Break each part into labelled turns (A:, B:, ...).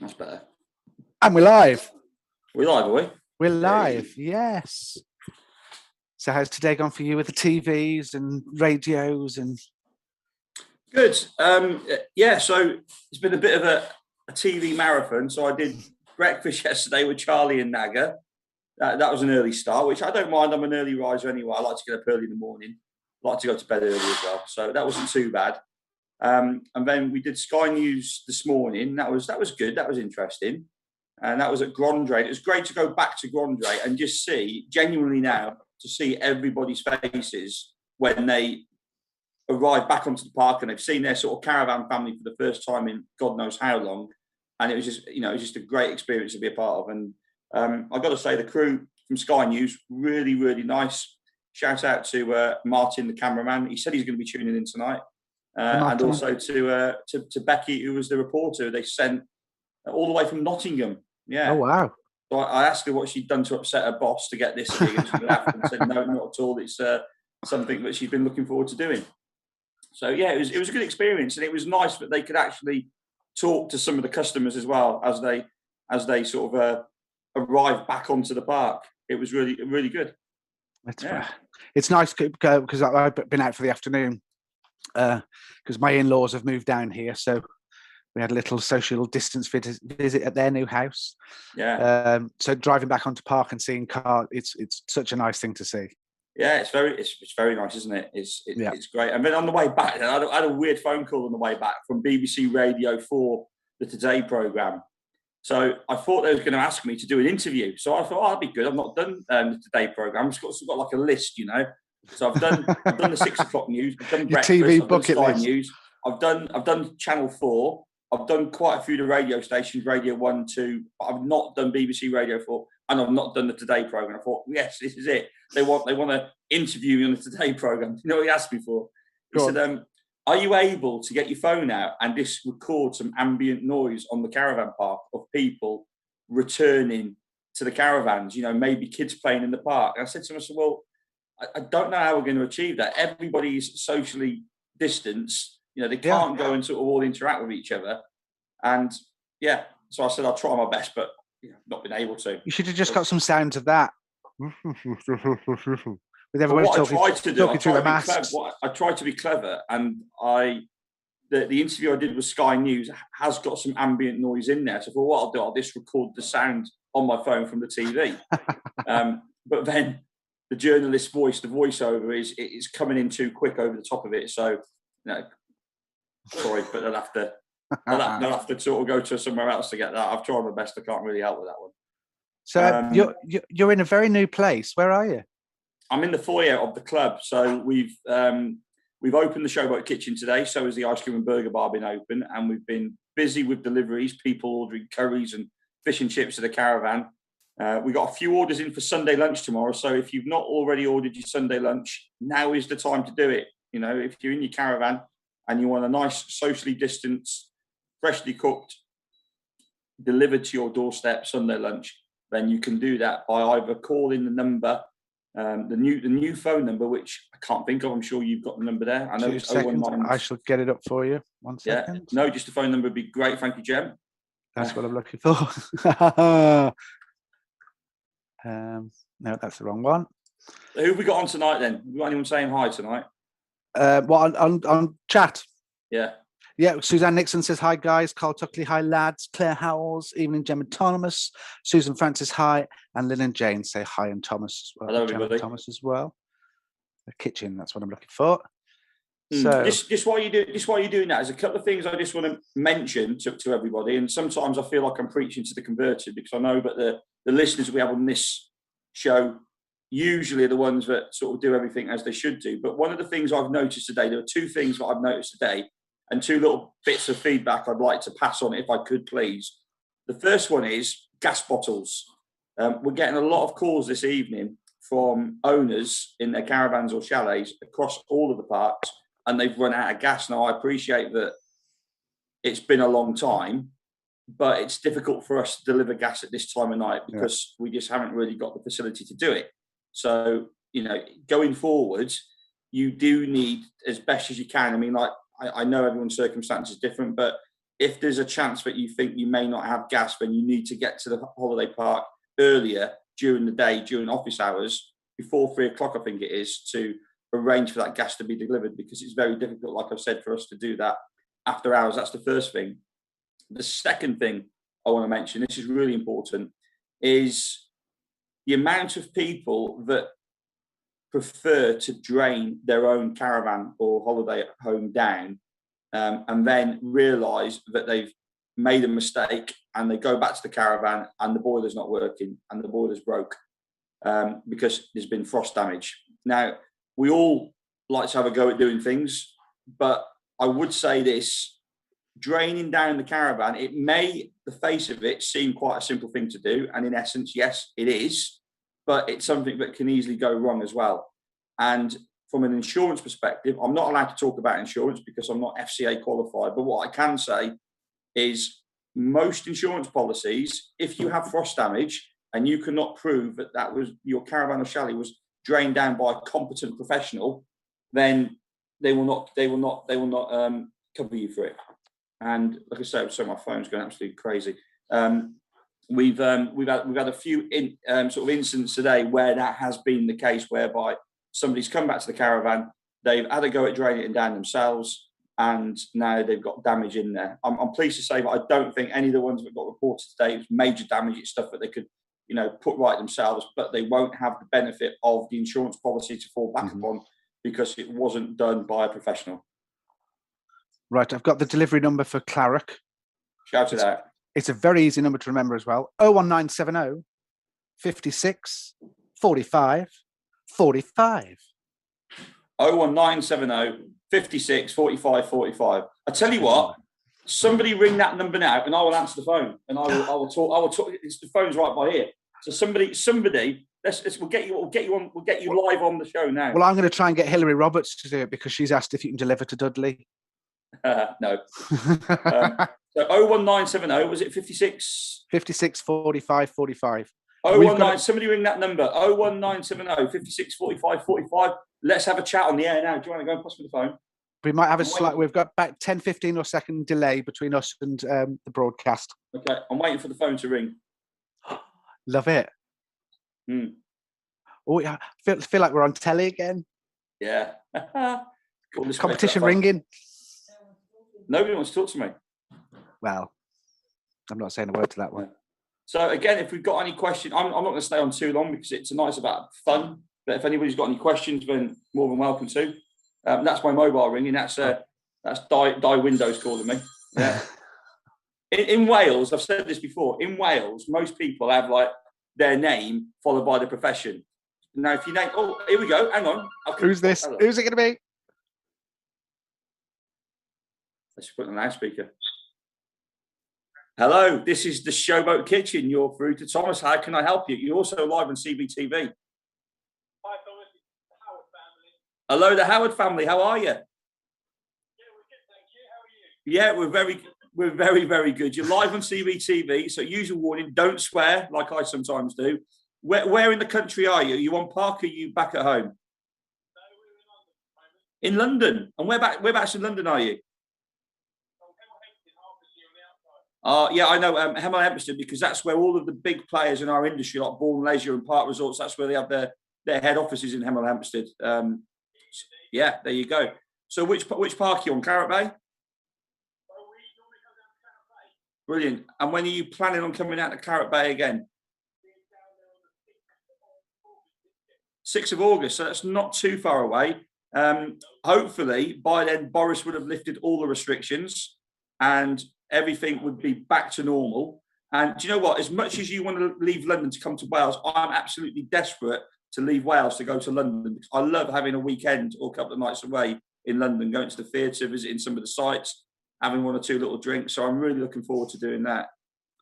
A: That's better.
B: And we're live.
A: We're live, are we?
B: We're live, yes. So how's today gone for you with the TVs and radios and...
A: Good. Yeah, so it's been a bit of a TV marathon. So I did breakfast yesterday with Charlie and Naga. That was an early start, which I don't mind. I'm an early riser anyway. I like to get up early in the morning. I like to go to bed early as well. So that wasn't too bad. And then we did Sky News this morning. That was good. That was interesting. And that was at Grandre. It was great to go back to Grandre and just see, genuinely now, to see everybody's faces when they arrive back onto the park and they've seen their sort of caravan family for the first time in God knows how long. And it was just, it was just a great experience to be a part of. And I've got to say, the crew from Sky News, really, really nice. Shout out to Martin, the cameraman. He said he's going to be tuning in tonight. And also to Becky, who was the reporter. They sent all the way from Nottingham. Yeah.
B: Oh, wow.
A: So I asked her what she'd done to upset her boss to get this gig, and she laughed and said, no, not at all. It's something that she's been looking forward to doing. So, yeah, it was a good experience. And it was nice that they could actually talk to some of the customers as well as they sort of arrive back onto the park. It was really, really good.
B: It's nice because I've been out for the afternoon because my in-laws have moved down here. So we had a little social distance visit at their new house.
A: Yeah.
B: So driving back onto park and seeing cars, it's such a nice thing to see.
A: Yeah, it's very nice, isn't it? It's great. And then on the way back, I had a weird phone call on the way back from BBC Radio 4, the Today programme. So I thought they were going to ask me to do an interview. So I thought, that'd be good. I've not done the Today programme. I've got like a list, So I've done the 6 o'clock news. I've done breakfast.
B: TV
A: I've
B: bucket
A: done Sky
B: list.
A: News. I've done Channel 4. I've done quite a few of the radio stations, Radio 1, 2, but I've not done BBC Radio 4, and I've not done the Today programme. I thought, yes, this is it. They want to interview me on the Today programme. You know what he asked me for? He said, are you able to get your phone out and just record some ambient noise on the caravan park of people returning to the caravans, maybe kids playing in the park? And I said to him, well, I don't know how we're going to achieve that. Everybody's socially distanced. They can't go and sort of all interact with each other. And yeah, so I said, I'll try my best, but not been able to.
B: You should have just got some sounds of that. With everybody talking through the masks.
A: I tried to be clever, and the interview I did with Sky News has got some ambient noise in there. So for what I'll do, I'll just record the sound on my phone from the TV. But then the journalist's voice, the voiceover is coming in too quick over the top of it. So sorry, but they'll have to sort of go to somewhere else to get that. I've tried my best. I can't really help with that one.
B: So you're in a very new place. Where are you?
A: I'm in the foyer of the club. So we've opened the Showboat Kitchen today. So has the ice cream and burger bar been open, and we've been busy with deliveries. People ordering curries and fish and chips to the caravan. We got a few orders in for Sunday lunch tomorrow. So if you've not already ordered your Sunday lunch, now is the time to do it. If you're in your caravan and you want a nice socially distanced, freshly cooked, delivered to your doorstep Sunday lunch, then you can do that by either calling the number, the new phone number, which I can't think of. I'm sure you've got the number there. I know it's 019.
B: I shall get it up for you. 1 second.
A: Yeah. No, just the phone number would be great. Thank you, Jem.
B: That's what I'm looking for. No, that's the wrong one.
A: Who have we got on tonight then? Have we got anyone saying hi tonight?
B: On chat.
A: Yeah.
B: Yeah, Suzanne Nixon says, hi, guys. Carl Tuckley, hi, lads. Claire Howells, Evening Gem and Thomas. Susan Francis, hi. And Lynn and Jane say hi, and Thomas as well.
A: Hello, everybody.
B: Thomas as well. The kitchen, that's what I'm looking for.
A: So, just while you're doing that, there's a couple of things I just want to mention to everybody. And sometimes I feel like I'm preaching to the converted, because I know that the listeners we have on this show usually are the ones that sort of do everything as they should do. But one of the things I've noticed today, there are 2 things that I've noticed today, and 2 little bits of feedback I'd like to pass on, if I could, please. The first one is gas bottles. We're getting a lot of calls this evening from owners in their caravans or chalets across all of the parks, and they've run out of gas. Now, I appreciate that it's been a long time, but it's difficult for us to deliver gas at this time of night because we just haven't really got the facility to do it. So, going forward, you do need, as best as you can. I mean, like, I know everyone's circumstance is different, but if there's a chance that you think you may not have gas, then you need to get to the holiday park earlier during the day, during office hours, before 3 o'clock, I think it is, to arrange for that gas to be delivered, because it's very difficult, like I've said, for us to do that after hours. That's the first thing. The second thing I want to mention, this is really important, is the amount of people that prefer to drain their own caravan or holiday home down, and then realise that they've made a mistake, and they go back to the caravan and the boiler's not working and the boiler's broke, because there's been frost damage. Now, we all like to have a go at doing things, but I would say this: draining down the caravan, it may, the face of it, seem quite a simple thing to do, and in essence, yes, it is, but it's something that can easily go wrong as well. And from an insurance perspective, I'm not allowed to talk about insurance because I'm not FCA qualified, but what I can say is most insurance policies, if you have frost damage and you cannot prove that that was your caravan or chalet was drained down by a competent professional, then they will not cover you for it. And like I said, so my phone's going absolutely crazy. We've had a few sort of incidents today where that has been the case, whereby somebody's come back to the caravan, they've had a go at draining it down themselves, and now they've got damage in there. I'm pleased to say that I don't think any of the ones that got reported today was major damage. It's stuff that they could, put right themselves, but they won't have the benefit of the insurance policy to fall back upon because it wasn't done by a professional.
B: Right, I've got the delivery number for Clarick.
A: Shout it out.
B: It's a very easy number to remember as well. 01970 56 45 45.
A: 01970 56 45 45. I tell you what, somebody ring that number now and I will answer the phone, and I will talk. The phone's right by here. So somebody, we'll get you live on the show now.
B: Well, I'm going to try and get Hilary Roberts to do it because she's asked if you can deliver to Dudley.
A: No. So 01970, was it 56?
B: 56 45 45.
A: 019, somebody ring that number, 01970 56 45 45. Let's have a chat on the air now. Do you want to go and pass me the phone?
B: We might have we've got about 10, 15 or second delay between us and the broadcast.
A: Okay, I'm waiting for the phone to ring.
B: Love it. Oh, yeah. Feel like we're on telly again.
A: Yeah.
B: Competition ringing.
A: Nobody wants to talk to me.
B: Well, I'm not saying a word to that one.
A: So again, if we've got any questions, I'm not going to stay on too long because tonight's about fun. But if anybody's got any questions, then more than welcome to. That's my mobile ringing. That's Die Windows calling me. Yeah. in Wales, I've said this before. In Wales, most people have like their name followed by the profession. Now, if you name, here we go. Hang on.
B: Who's this? Who's it going to be?
A: Let's put it on loudspeaker. Hello, this is the Showboat Kitchen. You're through to Thomas. How can I help you? You're also live on Cbtv.
C: Hi, Thomas. It's the Howard family.
A: Hello, the Howard family. How are you?
C: Yeah, we're good, thank you. How are you?
A: Yeah, we're very, very good. You're live on Cbtv, so usual warning: don't swear, like I sometimes do. Where in the country are you? Are you on park? Or are you back at home?
C: No, we're in London at the moment.
A: In London, and whereabouts in London are you? Yeah, I know Hemel Hempstead, because that's where all of the big players in our industry, like Bourne Leisure and Park Resorts, that's where they have their head offices, in Hemel Hempstead. Yeah, there you go. So which park are you on? Claret Bay? Brilliant. And when are you planning on coming out to Claret Bay again? 6th of August, so that's not too far away. Hopefully, by then, Boris would have lifted all the restrictions and everything would be back to normal. And do you know what? As much as you want to leave London to come to Wales, I'm absolutely desperate to leave Wales to go to London, because I love having a weekend or a couple of nights away in London, going to the theatre, visiting some of the sites, having one or two little drinks. So I'm really looking forward to doing that.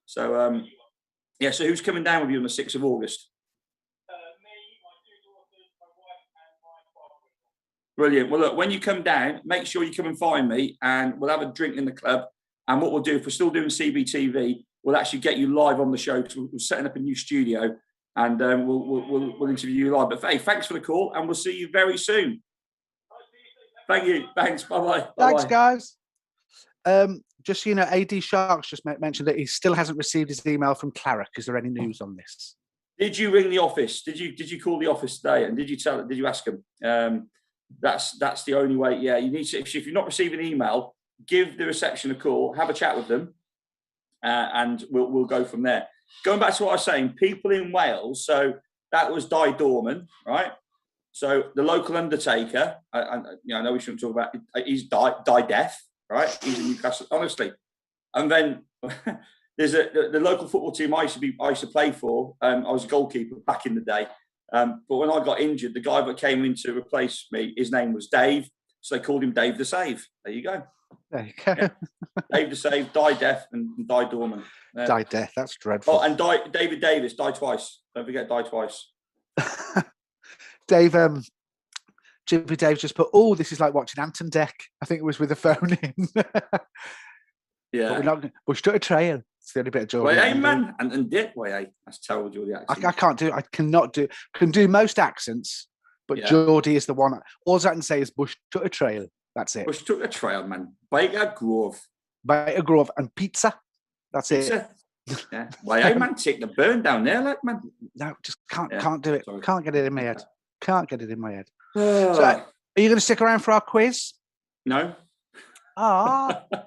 A: So, yeah, so who's coming down with you on the 6th of August?
C: Me, my 2 daughters, my wife, and my father-in-law.
A: Brilliant. Well, look, when you come down, make sure you come and find me, and we'll have a drink in the club. And what we'll do, if we're still doing Cbtv, we'll actually get you live on the show. We're setting up a new studio, and we'll interview you live. But hey, thanks for the call, and we'll see you very soon. Thank you. Thanks. Bye-bye.
B: Thanks, guys. Just so you know, AD Sharks just mentioned that he still hasn't received his email from Clara. Is there any news on this?
A: Did you ring the office? Did you call the office today? And did you ask them? That's the only way. Yeah, you need to. If you're not receiving an email, give the reception a call, have a chat with them, and we'll go from there. Going back to what I was saying, people in Wales. So that was Di Dorman, right? So the local undertaker. I know we shouldn't talk about. He's died death, right? He's in Newcastle, honestly. And then there's the local football team I used to play for. I was a goalkeeper back in the day. But when I got injured, the guy that came in to replace me, his name was Dave. So they called him Dave the Save. There you go.
B: There you go.
A: Yeah. Dave the Save, died deaf, and died dormant.
B: Died deaf. That's dreadful.
A: Oh, and David Davis died twice. Don't forget, died twice.
B: Dave, Jimmy Dave just put, oh, this is like watching Anton Deck. I think it was with the phone in.
A: Yeah.
B: But we're not, we stuck a trail. It's the only bit of joy.
A: Way man, and Dick, way that's terrible, Geordie accent.
B: I can't do. I cannot do. Can do most accents, but Geordie is the one. All I can say is Bush took a trail. That's it.
A: Bush took a trail, man. Baker Grove.
B: Baker Grove and pizza. That's
A: pizza. It. Yeah. Way man, take the burn down there, like man.
B: No, just can't do it. Sorry. Can't get it in my head. Can't get it in my head.
A: So,
B: are you going to stick around for our quiz?
A: No.
B: Ah.
A: Are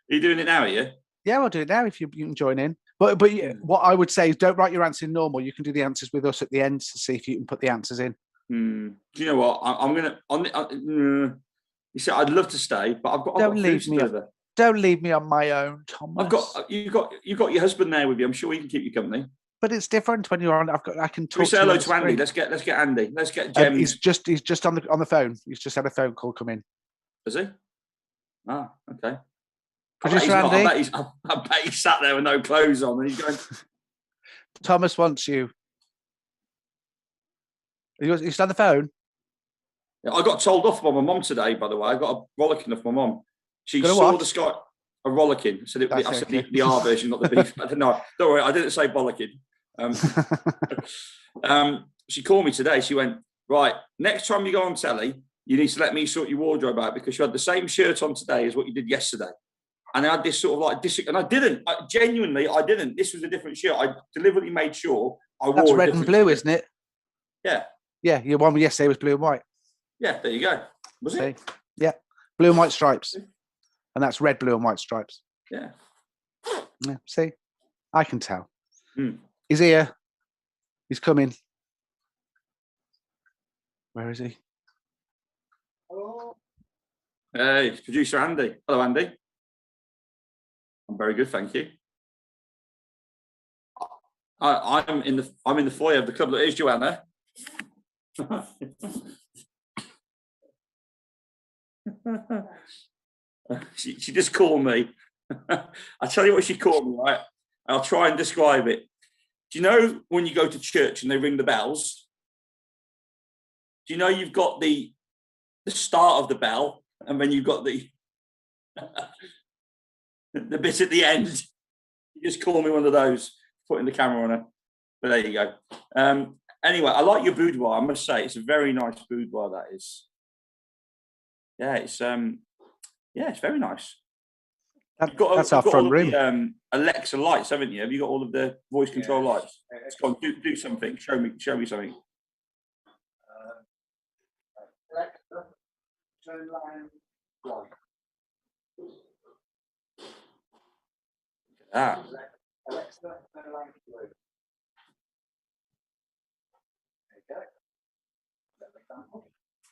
A: you doing it now, are you?
B: Yeah, we'll do it now if you can join in. But what I would say is don't write your answer in normal. You can do the answers with us at the end to see if you can put the answers in.
A: Do you know what? I'm going to... You see, I'd love to stay, but I've got
B: leave me. Don't leave me on my own, Thomas.
A: You've got your husband there with you. I'm sure he can keep you company.
B: But it's different when you're on. I can talk.
A: We say hello to Andy. Let's get Andy. Let's get Jem.
B: He's just on the phone. He's just had a phone call come in.
A: Is he? Ah, okay.
B: Producer Andy.
A: I bet he sat there with no clothes on, and he's going.
B: Thomas wants you. He's on the phone.
A: Yeah, I got told off by my mum today. By the way, I got a rollicking off my mum. She saw the sky. A rollicking. I said the R version, not the beef. I don't know. Don't worry, I didn't say bollocking. She called me today. She went, right, next time you go on telly, you need to let me sort your wardrobe out because you had the same shirt on today as what you did yesterday. And I had this sort of like, and I didn't. Genuinely, I didn't. This was a different shirt. I deliberately made sure I wore. That's
B: red and blue, isn't it?
A: Yeah.
B: Yeah, your one yesterday was blue and white.
A: Yeah, there you go. Was it?
B: Yeah, blue and white stripes. And that's red, blue, and white stripes.
A: Yeah.
B: Yeah. See, I can tell.
A: Mm.
B: He's here. He's coming. Where is he?
A: Hello. Hey, it's producer Andy. Hello, Andy. I'm very good, thank you. I'm in the foyer of the club. Here's Joanna. She just called me. I'll tell you what she called me, right? I'll try and describe it. Do you know when you go to church and they ring the bells? Do you know you've got the start of the bell and then you've got the bit at the end? You just call me one of those, putting the camera on her. But there you go. Anyway, I like your boudoir. I must say, it's a very nice boudoir, that is. Yeah, it's very nice.
B: That's our front room.
A: The, Alexa lights, haven't you? Have you got all of the voice control lights? Let's go on, do something. Show me something. Alexa, turn line one. Alexa, turn line two.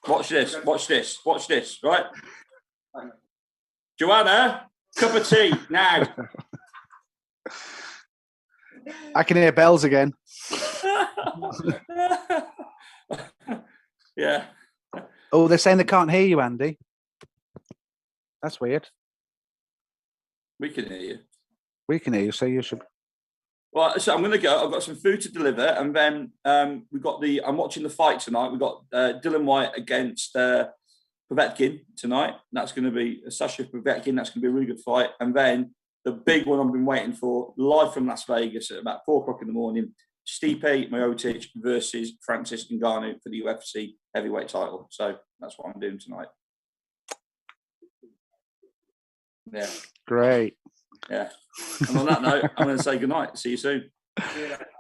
A: Watch this, right? Joanna, cup of tea, now.
B: I can hear bells again.
A: Yeah.
B: Oh, they're saying they can't hear you, Andy. That's weird.
A: We can hear you.
B: We can hear you, so you should...
A: Well, so I'm going to go. I've got some food to deliver, and then we've got I'm watching the fight tonight. We've got Dylan White against Povetkin tonight. That's going to be Sasha Povetkin. That's going to be a really good fight. And then the big one I've been waiting for, live from Las Vegas at about 4:00 in the morning, Stipe Miocic versus Francis Ngannou for the UFC heavyweight title. So that's what I'm doing tonight. Yeah.
B: Great.
A: Yeah. And on that note, I'm going to say goodnight. See you soon.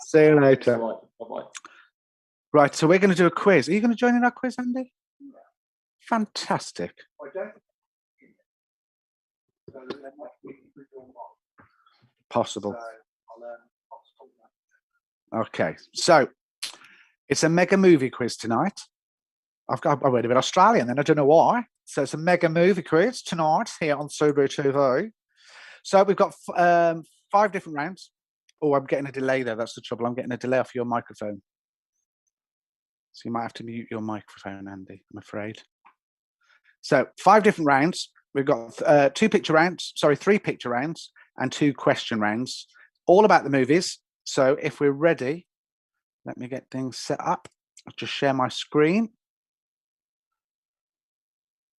B: See you later.
A: Bye-bye.
B: Right, so we're going to do a quiz. Are you going to join in our quiz, Andy? Fantastic. Possible. Okay, so it's a mega movie quiz tonight. I went a bit Australian then, I don't know why. So it's a mega movie quiz tonight here on Cbtv. So we've got 5 different rounds. Oh, I'm getting a delay there. That's the trouble. I'm getting a delay off your microphone. So you might have to mute your microphone, Andy, I'm afraid. So 5 different rounds. We've got 3 picture rounds and 2 question rounds, all about the movies. So if we're ready, let me get things set up. I'll just share my screen.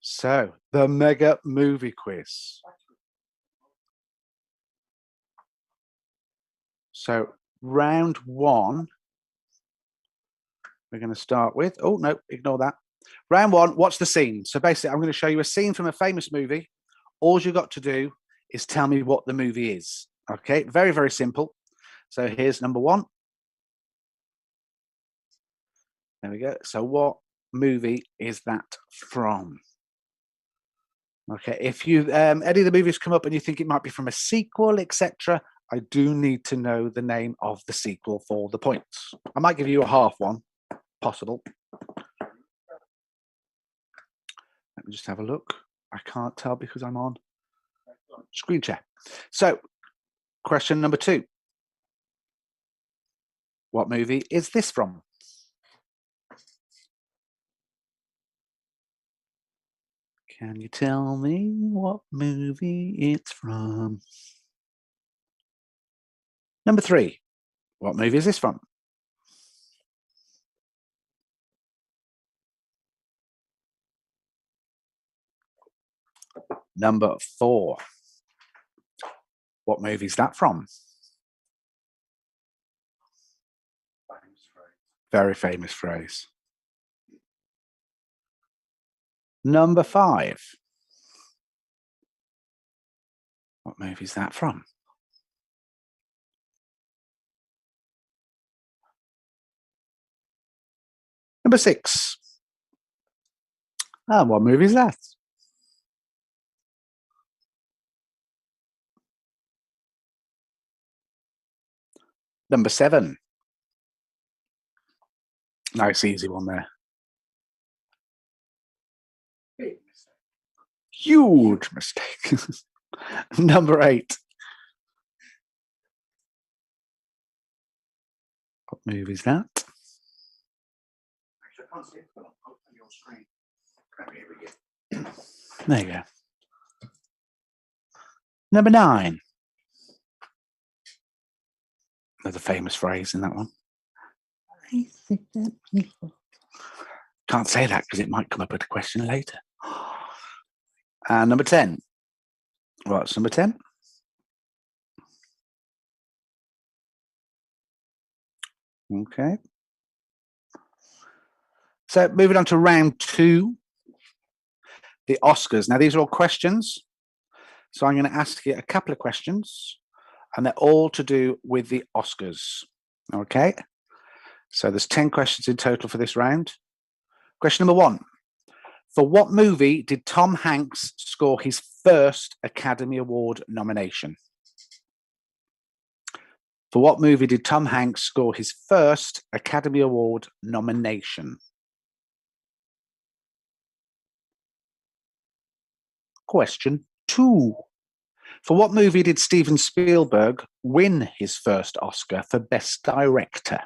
B: So the mega movie quiz. So round 1, we're going to start with, oh no, ignore that. Round 1, what's the scene? So basically, I'm going to show you a scene from a famous movie. All you've got to do is tell me what the movie is. Okay, very, very simple. So here's number 1. There we go. So what movie is that from? Okay, if you any of the movies come up and you think it might be from a sequel, etc., I do need to know the name of the sequel for the points. I might give you a half one, possible. Let me just have a look. I can't tell because I'm on screen share. So, question number 2. What movie is this from? Can you tell me what movie it's from? Number 3. What movie is this from? Number 4. What movie is that from? Very famous phrase. Number 5. What movie is that from? Number 6. And what movie is that? Number 7. Nice, easy one there. Huge mistake. Number 8. What movie is that? I can't see it on your screen. There you go. Number 9. Another famous phrase in that one. Can't say that because it might come up with a question later. And number 10. What's number 10? Okay. So moving on to round 2, the Oscars. Now these are all questions. So I'm going to ask you a couple of questions and they're all to do with the Oscars. Okay. So there's 10 questions in total for this round. Question number 1. For what movie did Tom Hanks score his first Academy Award nomination? For what movie did Tom Hanks score his first Academy Award nomination? Question 2. For what movie did Steven Spielberg win his first Oscar for Best Director?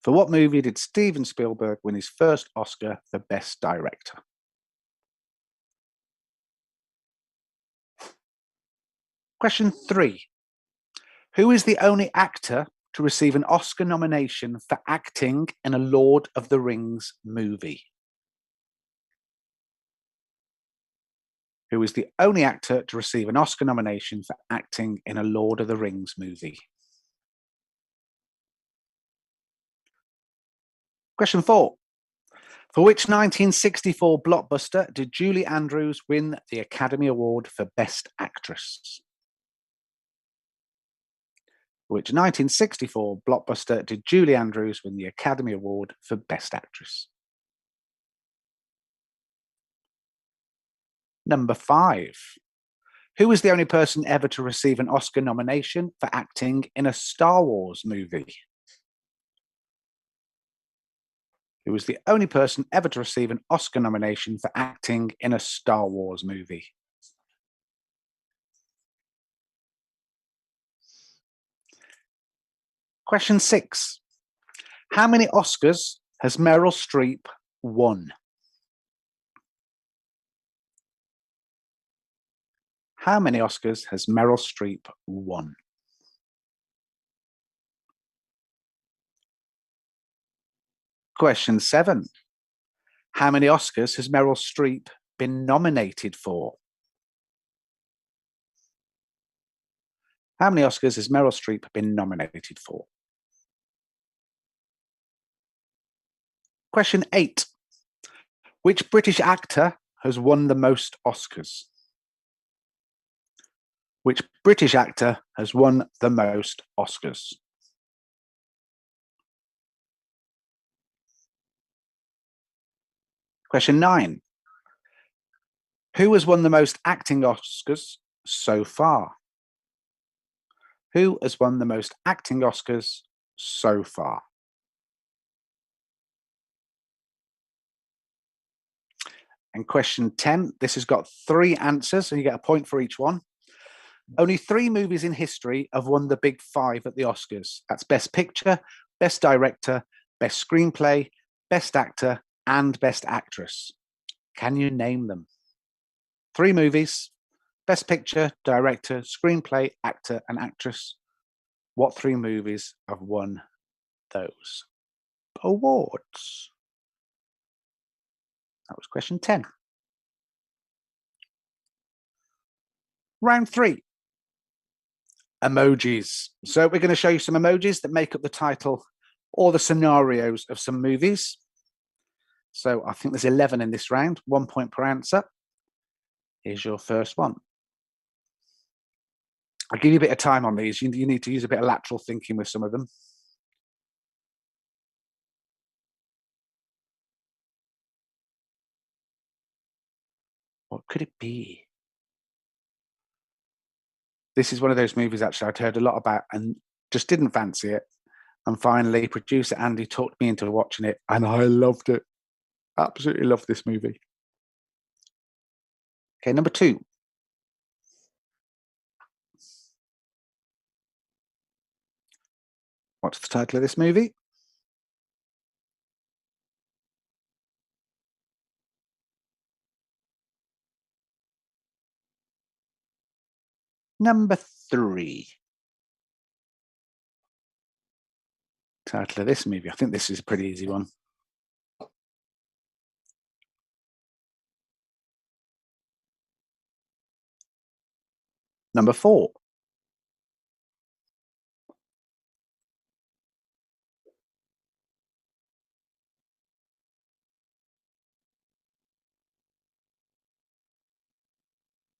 B: For what movie did Steven Spielberg win his first Oscar for Best Director? Question 3. Who is the only actor to receive an Oscar nomination for acting in a Lord of the Rings movie? Who is the only actor to receive an Oscar nomination for acting in a Lord of the Rings movie? Question 4. For which 1964 blockbuster did Julie Andrews win the Academy Award for Best Actress? For which 1964 blockbuster did Julie Andrews win the Academy Award for Best Actress? Number 5. Who was the only person ever to receive an Oscar nomination for acting in a Star Wars movie? Who was the only person ever to receive an Oscar nomination for acting in a Star Wars movie? Question 6. How many Oscars has Meryl Streep won? How many Oscars has Meryl Streep won? Question 7. How many Oscars has Meryl Streep been nominated for? How many Oscars has Meryl Streep been nominated for? Question 8. Which British actor has won the most Oscars? Which British actor has won the most Oscars? Question 9. Who has won the most acting Oscars so far? Who has won the most acting Oscars so far? And question 10, this has got 3 answers, so you get a point for each one. Only 3 movies in history have won the big 5 at the Oscars. That's Best Picture, Best Director, Best Screenplay, Best Actor, and Best Actress. Can you name them? 3 movies, Best Picture, Director, Screenplay, Actor, and Actress. What 3 movies have won those awards? That was question 10. Round 3. Emojis. So we're going to show you some emojis that make up the title or the scenarios of some movies. So I think there's 11 in this round, 1 point per answer. Here's your first one. I'll give you a bit of time on these. You need to use a bit of lateral thinking with some of them. What could it be? This is one of those movies actually I'd heard a lot about and just didn't fancy it. And finally, producer Andy talked me into watching it and I loved it. Absolutely loved this movie. Okay, number 2. What's the title of this movie? Number 3. Title of this movie. I think this is a pretty easy one. Number 4.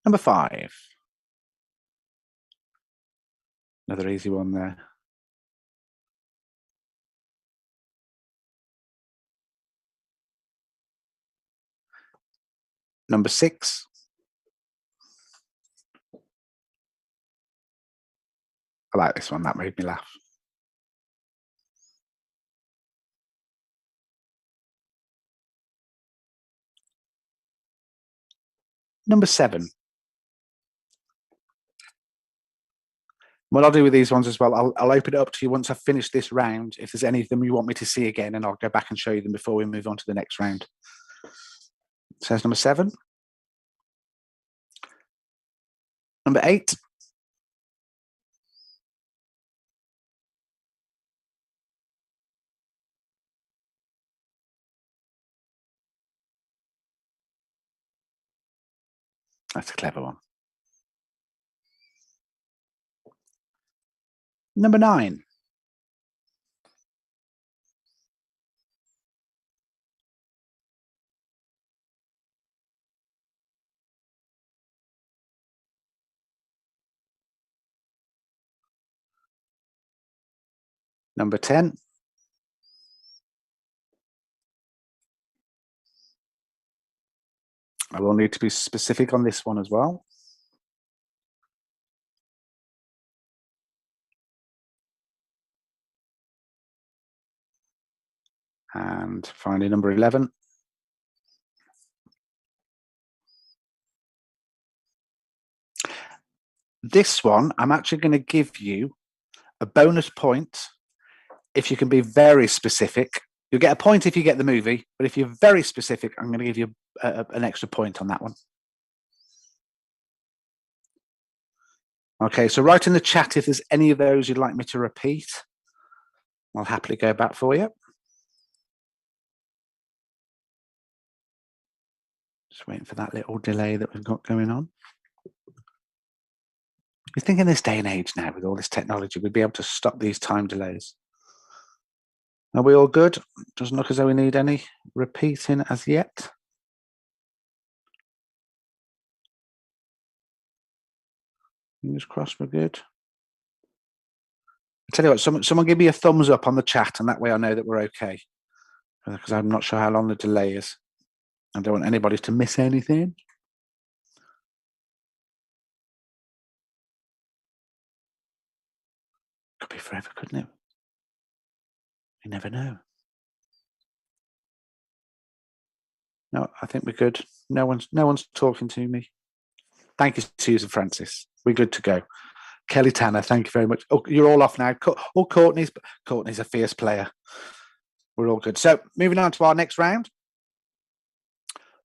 B: Number 5. Another easy one there. Number 6. I like this one. That made me laugh. Number 7. What I'll do with these ones as well, I'll open it up to you once I've finished this round. If there's any of them you want me to see again, and I'll go back and show you them before we move on to the next round. So that's number 7. Number 8. That's a clever one. Number 9. Number 10. I will need to be specific on this one as well. And finally, number 11. This one, I'm actually going to give you a bonus point if you can be very specific. You'll get a point if you get the movie, but if you're very specific, I'm going to give you an extra point on that one. Okay, so write in the chat if there's any of those you'd like me to repeat. I'll happily go back for you. Just waiting for that little delay that we've got going on. You think in this day and age now, with all this technology, we'd be able to stop these time delays. Are we all good? Doesn't look as though we need any repeating as yet. Fingers crossed we're good. I tell you what, someone give me a thumbs up on the chat, and that way I know that we're okay. Because I'm not sure how long the delay is. I don't want anybody to miss anything. Could be forever, couldn't it? You never know. No, I think we're good. No one's talking to me. Thank you, Susan Francis. We're good to go. Kelly Tanner, thank you very much. Oh, you're all off now. Oh, Courtney's a fierce player. We're all good. So moving on to our next round.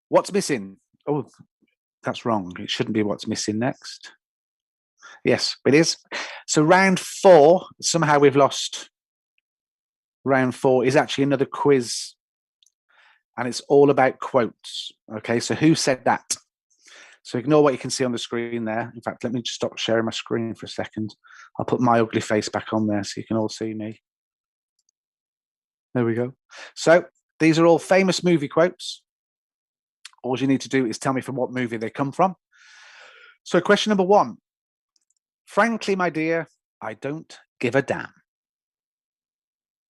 B: What's missing? Oh, that's wrong. It shouldn't be what's missing next. Yes, it is. So round 4, somehow we've lost. Round 4 is actually another quiz. And it's all about quotes. Okay, so who said that? So ignore what you can see on the screen there. In fact, let me just stop sharing my screen for a second. I'll put my ugly face back on there so you can all see me. There we go. So these are all famous movie quotes. All you need to do is tell me from what movie they come from. So question number 1. Frankly, my dear, I don't give a damn.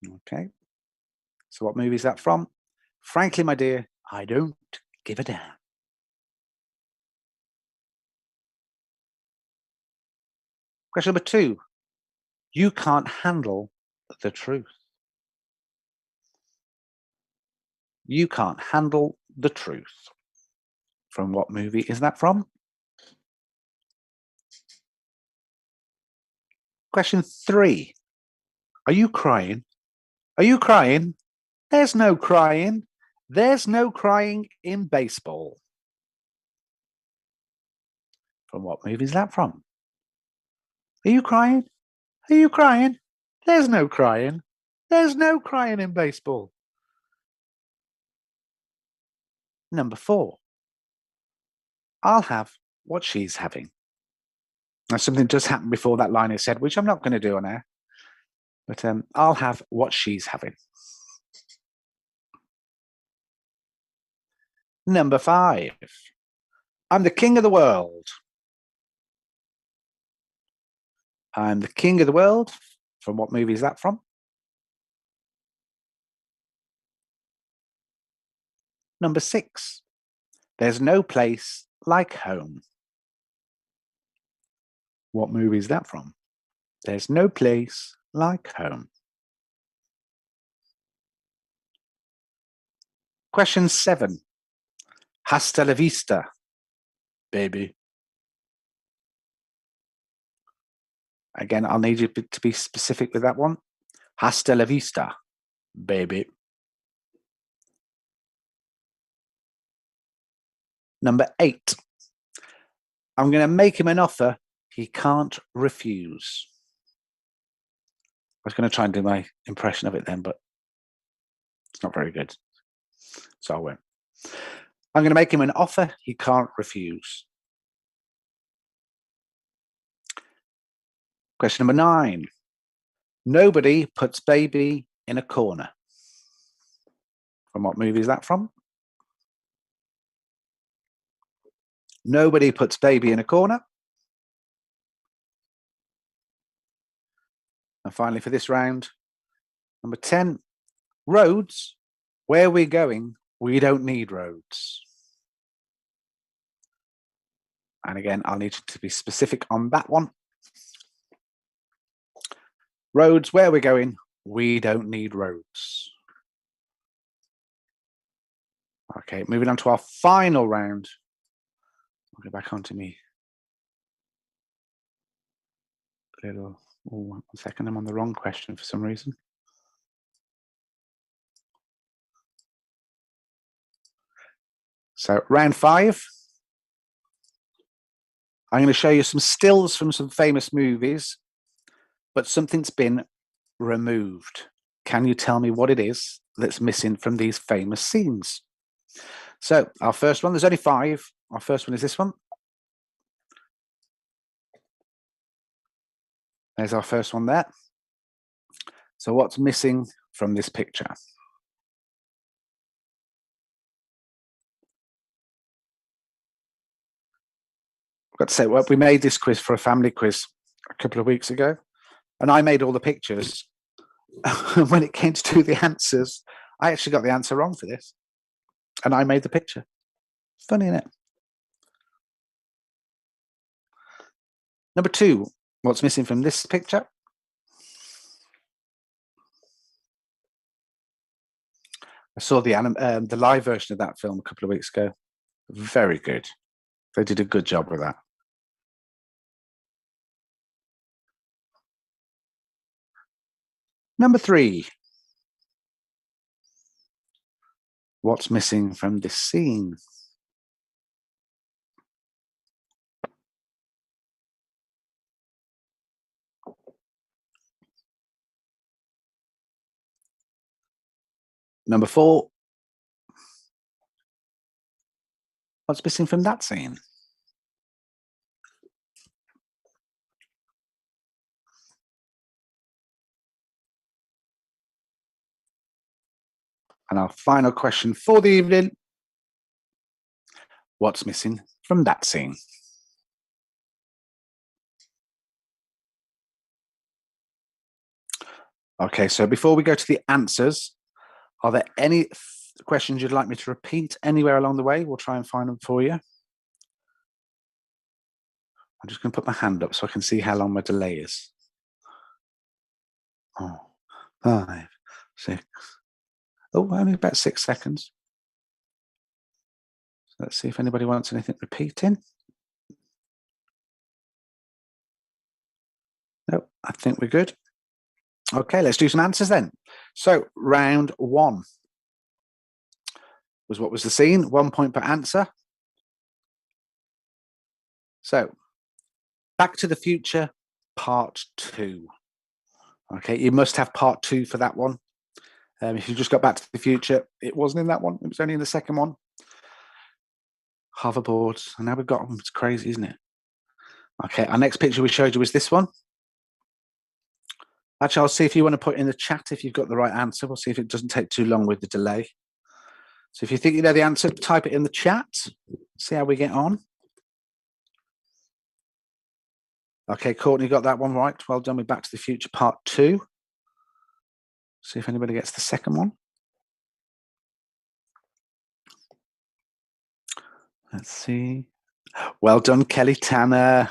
B: Okay. So what movie is that from? Frankly, my dear, I don't give a damn. Question number 2. You can't handle the truth. You can't handle the truth. From what movie is that from? Question 3. Are you crying? Are you crying? There's no crying. There's no crying in baseball. From what movie is that from? Are you crying? Are you crying? There's no crying. There's no crying in baseball. Number 4. I'll have what she's having. Now, something just happened before that line is said, which I'm not going to do on air. But I'll have what she's having. Number 5. I'm the king of the world. I'm the king of the world. From what movie is that from? Number 6. There's no place like home. What movie is that from? There's no place like home. Question 7. Hasta la vista, baby. Again, I'll need you to be specific with that one. Hasta la vista, baby. Number 8. I'm going to make him an offer he can't refuse. I was going to try and do my impression of it then, but it's not very good. So I won't. I'm going to make him an offer he can't refuse. Question number 9. Nobody puts baby in a corner. From what movie is that from? Nobody puts baby in a corner. And finally, for this round, Number 10, roads. Where we're going, we don't need roads. And again, I'll need you to be specific on that one. Roads, where we're going, we don't need roads. Okay, moving on to our final round. I'll go back onto me. Oh, 1 second, I'm on the wrong question for some reason. So round 5. I'm going to show you some stills from some famous movies, but something's been removed. Can you tell me what it is that's missing from these famous scenes? So our first one, there's only 5. Our first one is this one. There's our first one there. So what's missing from this picture? I've got to say, well, we made this quiz for a family quiz a couple of weeks ago, and I made all the pictures. When it came to do the answers, I actually got the answer wrong for this, and I made the picture. Funny, isn't it? Number 2, what's missing from this picture? I saw the live version of that film a couple of weeks ago. Very good. They did a good job with that. Number 3. What's missing from this scene? Number 4. What's missing from that scene? And our final question for the evening. What's missing from that scene? Okay, so before we go to the answers, are there any questions you'd like me to repeat anywhere along the way? We'll try and find them for you. I'm just going to put my hand up so I can see how long my delay is. 5, 6. Oh, only about 6 seconds. So let's see if anybody wants anything repeating. No, I think we're good. Okay, let's do some answers then. So round 1 was what was the scene? 1 point per answer. So Back to the Future Part 2. Okay, you must have Part 2 for that one. If you just got Back to the Future, it wasn't in that one. It was only in the second one. Hoverboards, and now we've got them. It's crazy, isn't it? Okay, our next picture we showed you was this one. Actually, I'll see if you want to put in the chat if you've got the right answer. We'll see if it doesn't take too long with the delay. So if you think you know the answer, type it in the chat. See how we get on. Okay, Courtney got that one right. Well done with Back to the Future Part 2. See if anybody gets the second one. Let's see. Well done, Kelly Tanner.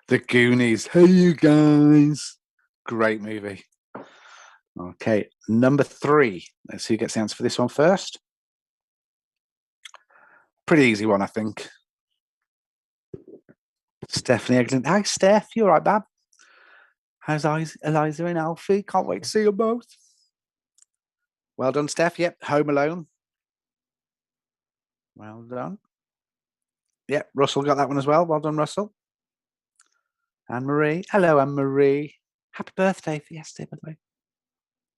B: The Goonies. Hey, you guys. Great movie. Okay, number 3. Let's see who gets the answer for this one first. Pretty easy one, I think. Stephanie Egglin. Hi, Steph. You all right, Bab? How's Eliza and Alfie? Can't wait to see you both. Well done, Steph. Yep, Home Alone. Well done. Yep, Russell got that one as well. Well done, Russell. Anne-Marie. Hello, Anne-Marie. Happy birthday for yesterday, by the way.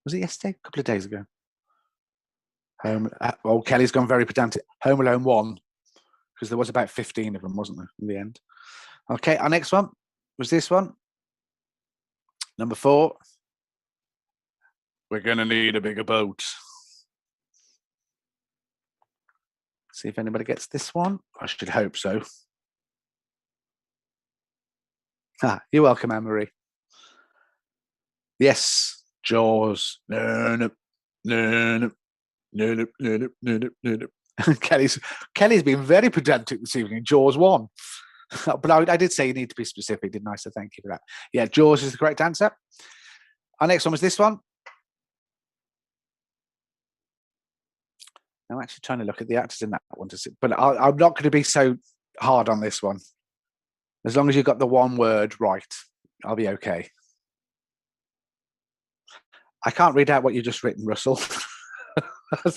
B: Was it yesterday? A couple of days ago. Kelly's gone very pedantic. Home Alone 1, because there was about 15 of them, wasn't there, in the end? Okay, our next one was this one. Number 4. We're going to need a bigger boat. See if anybody gets this one. I should hope so. You're welcome, Anne-Marie. Yes, Jaws. No, no, no, no, no, no, no, no, no, no, no. Kelly's been very pedantic this evening. Jaws 1. But I did say you need to be specific, didn't I? So thank you for that. Yeah, Jaws is the correct answer. Our next one was this one. I'm actually trying to look at the actors in that one to see, but I'm not going to be so hard on this one. As long as you got the one word right, I'll be okay. I can't read out what you've just written, Russell.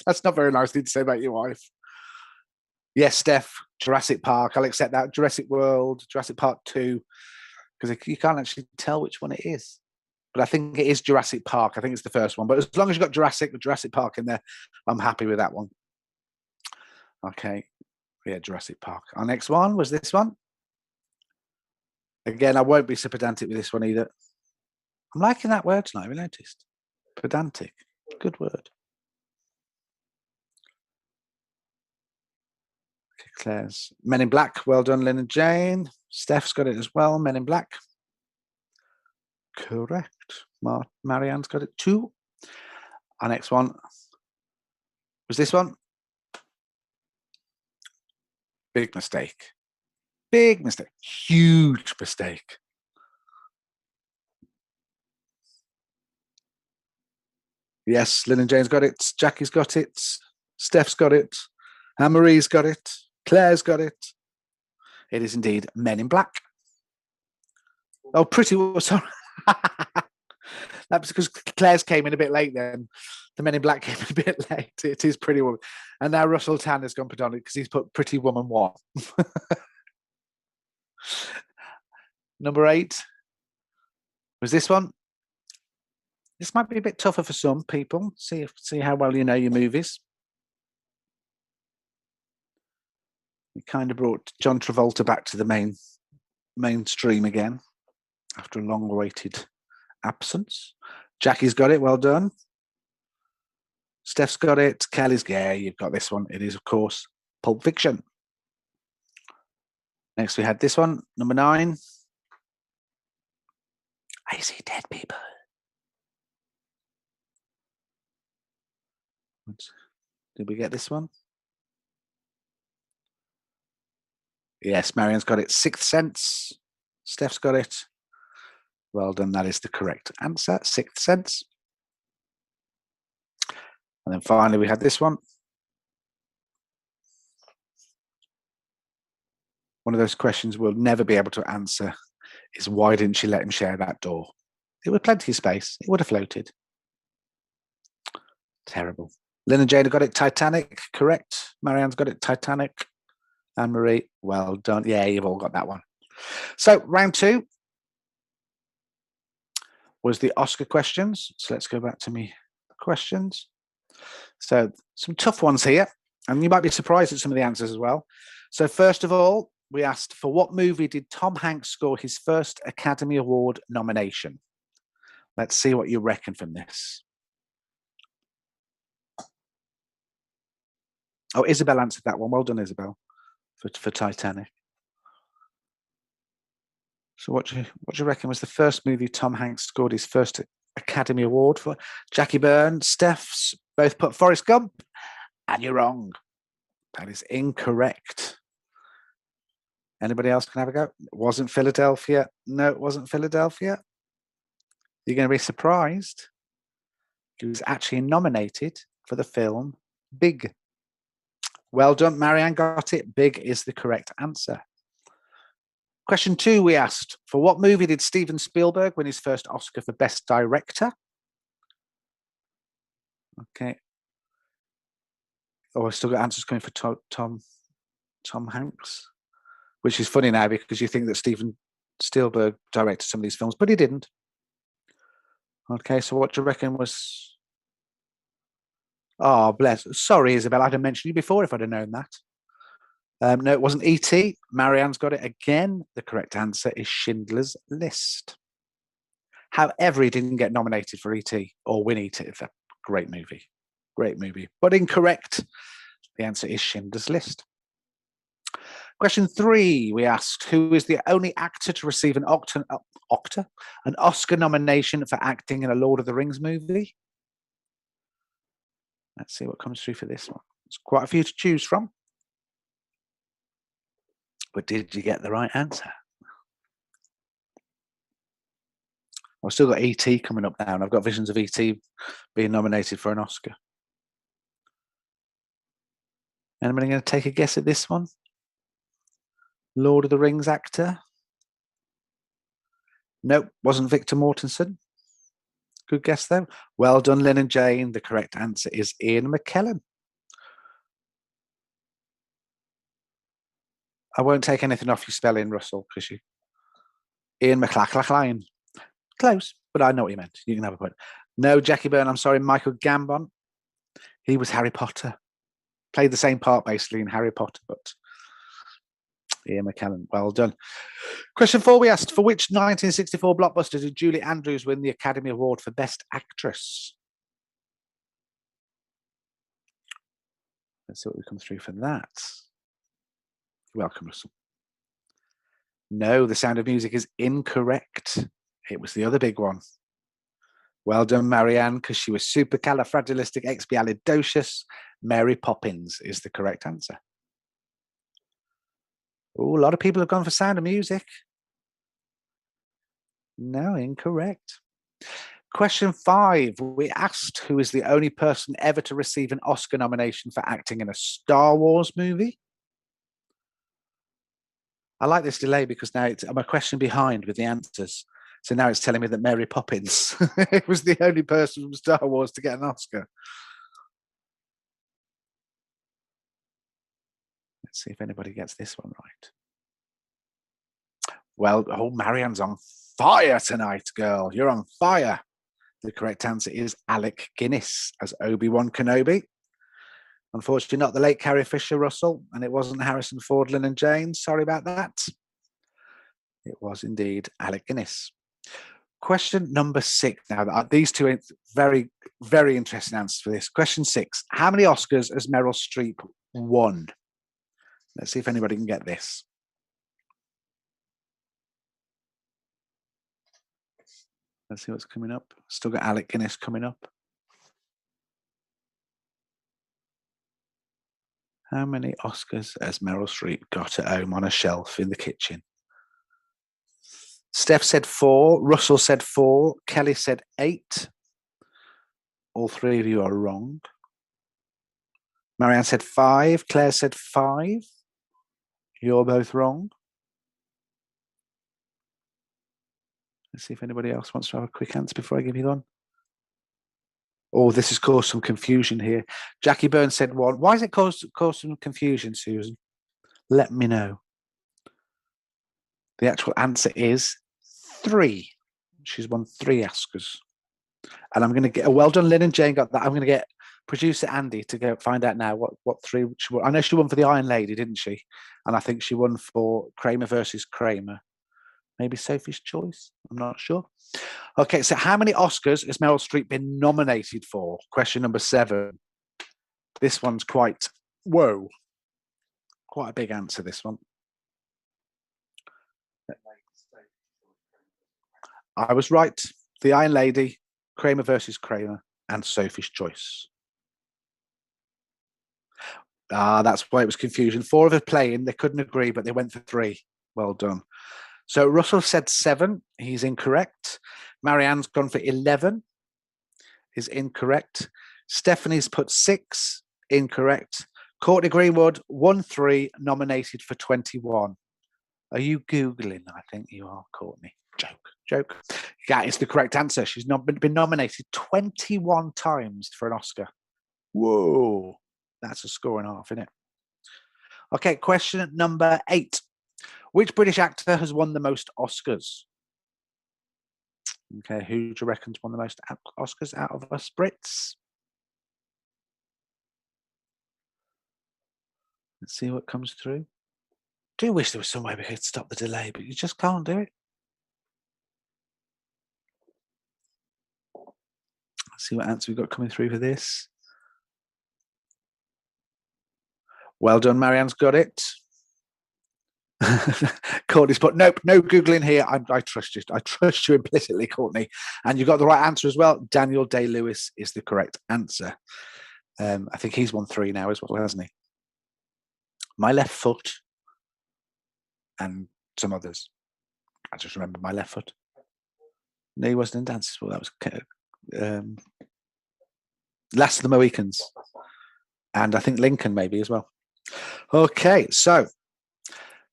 B: That's not very nice thing to say about your wife. Yes, Steph, Jurassic Park. I'll accept that. Jurassic World, Jurassic Park 2, because you can't actually tell which one it is. But I think it is Jurassic Park. I think it's the first one. But as long as you've got Jurassic or Jurassic Park in there, I'm happy with that one. Okay. Yeah, Jurassic Park. Our next one was this one. Again, I won't be so pedantic with this one either. I'm liking that word tonight, have you noticed? Pedantic. Good word. Okay, Claire's Men in Black. Well done, Lynn and Jane. Steph's got it as well. Men in Black. Correct. Marianne's got it too. Our next one was this one. Big mistake. Big mistake. Huge mistake. Yes, Lynn and Jane's got it. Jackie's got it. Steph's got it. Anne-Marie's got it. Claire's got it. It is indeed Men in Black. Oh, pretty well. Sorry. That's because Claire's came in a bit late then. The Men in Black came in a bit late. It is Pretty Woman. And now Russell Tanner's gone pedantic because he's put Pretty Woman 1. Number 8 was this one. This might be a bit tougher for some people. See how well you know your movies. We kind of brought John Travolta back to the mainstream again after a long-awaited absence. Jackie's got it. Well done. Steph's got it. Kelly's, yeah, you've got this one. It is, of course, Pulp Fiction. Next, we had this one, number 9. I see dead people. Did we get this one? Yes, Marianne's got it. Sixth Sense. Steph's got it. Well done. That is the correct answer. Sixth Sense. And then finally, we had this one. One of those questions we'll never be able to answer is why didn't she let him share that door? It was plenty of space. It would have floated. Terrible. Lynn and Jane have got it. Titanic. Correct. Marianne's got it. Titanic. Anne-Marie, well done. Yeah, you've all got that one. So round 2 was the Oscar questions. So let's go back to me questions. So some tough ones here, and you might be surprised at some of the answers as well. So first of all, we asked, for what movie did Tom Hanks score his first Academy Award nomination? Let's see what you reckon from this. Oh, Isabel answered that one. Well done, Isabel. For Titanic. So what do you reckon was the first movie Tom Hanks scored his first Academy Award for? Jackie Byrne, Steph's both put Forrest Gump, and you're wrong. That is incorrect. Anybody else can have a go? It wasn't Philadelphia. No, it wasn't Philadelphia. You're going to be surprised. He was actually nominated for the film Big. Well done, Marianne got it. Big is the correct answer. Question 2, we asked, for what movie did Steven Spielberg win his first Oscar for Best Director? Okay. Oh, I've still got answers coming for Tom Hanks, which is funny now because you think that Steven Spielberg directed some of these films, but he didn't. Okay, so what do you reckon was... Oh, bless. Sorry, Isabel. I'd have mentioned you before if I'd have known that. No, it wasn't E.T. Marianne's got it again. The correct answer is Schindler's List. However, he didn't get nominated for E.T. or win E.T. It's a great movie. Great movie. But incorrect. The answer is Schindler's List. Question 3, we asked, who is the only actor to receive an Oscar nomination for acting in a Lord of the Rings movie? Let's see what comes through for this one. There's quite a few to choose from. But did you get the right answer? I've still got E.T. coming up now, and I've got visions of E.T. being nominated for an Oscar. Anybody going to take a guess at this one? Lord of the Rings actor? Nope, wasn't Victor Mortensen. Good guess, though. Well done, Lynn and Jane. The correct answer is Ian McKellen. I won't take anything off your spelling, Russell, because you... Ian McLachlan. Close, but I know what you meant. You can have a point. No, Jackie Byrne, I'm sorry, Michael Gambon. He was Harry Potter. Played the same part, basically, in Harry Potter, but Ian McKellen, well done. Question 4, we asked, for which 1964 blockbuster did Julie Andrews win the Academy Award for Best Actress? Let's see what we come through for that. You're welcome, Russell. No, The Sound of Music is incorrect. It was the other big one. Well done, Marianne, because she was supercalifragilisticexpialidocious. Mary Poppins is the correct answer. Oh, a lot of people have gone for Sound of Music. No, incorrect. Question 5, we asked who is the only person ever to receive an Oscar nomination for acting in a Star Wars movie. I like this delay because now I'm a question behind with the answers. So now it's telling me that Mary Poppins was the only person from Star Wars to get an Oscar. Let's see if anybody gets this one right. Well, oh, Marianne's on fire tonight, girl. You're on fire. The correct answer is Alec Guinness as Obi-Wan Kenobi. Unfortunately, not the late Carrie Fisher, Russell, and it wasn't Harrison Ford, Lynn and Jane. Sorry about that. It was indeed Alec Guinness. Question number 6. Now, these two are very, very interesting answers for this. Question 6. How many Oscars has Meryl Streep won? Let's see if anybody can get this. Let's see what's coming up. Still got Alec Guinness coming up. How many Oscars has Meryl Streep got at home on a shelf in the kitchen? Steph said 4. Russell said 4. Kelly said 8. All 3 of you are wrong. Marianne said 5. Claire said 5. You're both wrong. Let's see if anybody else wants to have a quick answer before I give you one. Oh, this has caused some confusion here. Jackie Byrne said 1. Why has it caused some confusion, Susan? Let me know. The actual answer is 3. She's won 3 Oscars. And I'm going to get, well done, Lynn and Jane got that. I'm going to get producer Andy to go find out now what 3 she won. I know she won for the Iron Lady, didn't she? And I think she won for Kramer versus Kramer. Maybe Sophie's Choice. I'm not sure. Okay, so how many Oscars has Meryl Streep been nominated for? Question number 7. This one's quite a big answer, this one. I was right. The Iron Lady, Kramer versus Kramer, and Sophie's Choice. That's why it was confusion. 4 of us playing, they couldn't agree, but they went for 3. Well done. So Russell said 7. He's incorrect. Marianne's gone for 11. Is incorrect. Stephanie's put 6. Incorrect. Courtney Greenwood, 1-3, nominated for 21. Are you Googling? I think you are, Courtney. Joke. Yeah, it's the correct answer. She's not been nominated 21 times for an Oscar. Whoa. That's a score and a half, isn't it? Okay, question number 8. Which British actor has won the most Oscars? Okay, who do you reckon's won the most Oscars out of us Brits? Let's see what comes through. Do wish there was some way we could stop the delay, but you just can't do it. Let's see what answer we've got coming through for this. Well done, Marianne's got it. Courtney's put, nope, no Googling here. I trust you. I trust you implicitly, Courtney. And you got the right answer as well. Daniel Day-Lewis is the correct answer. I think he's won 3 now as well, hasn't he? My Left Foot and some others. I just remember My Left Foot. No, he wasn't in Dances. Well, that was Last of the Mohicans. And I think Lincoln maybe as well. Okay, so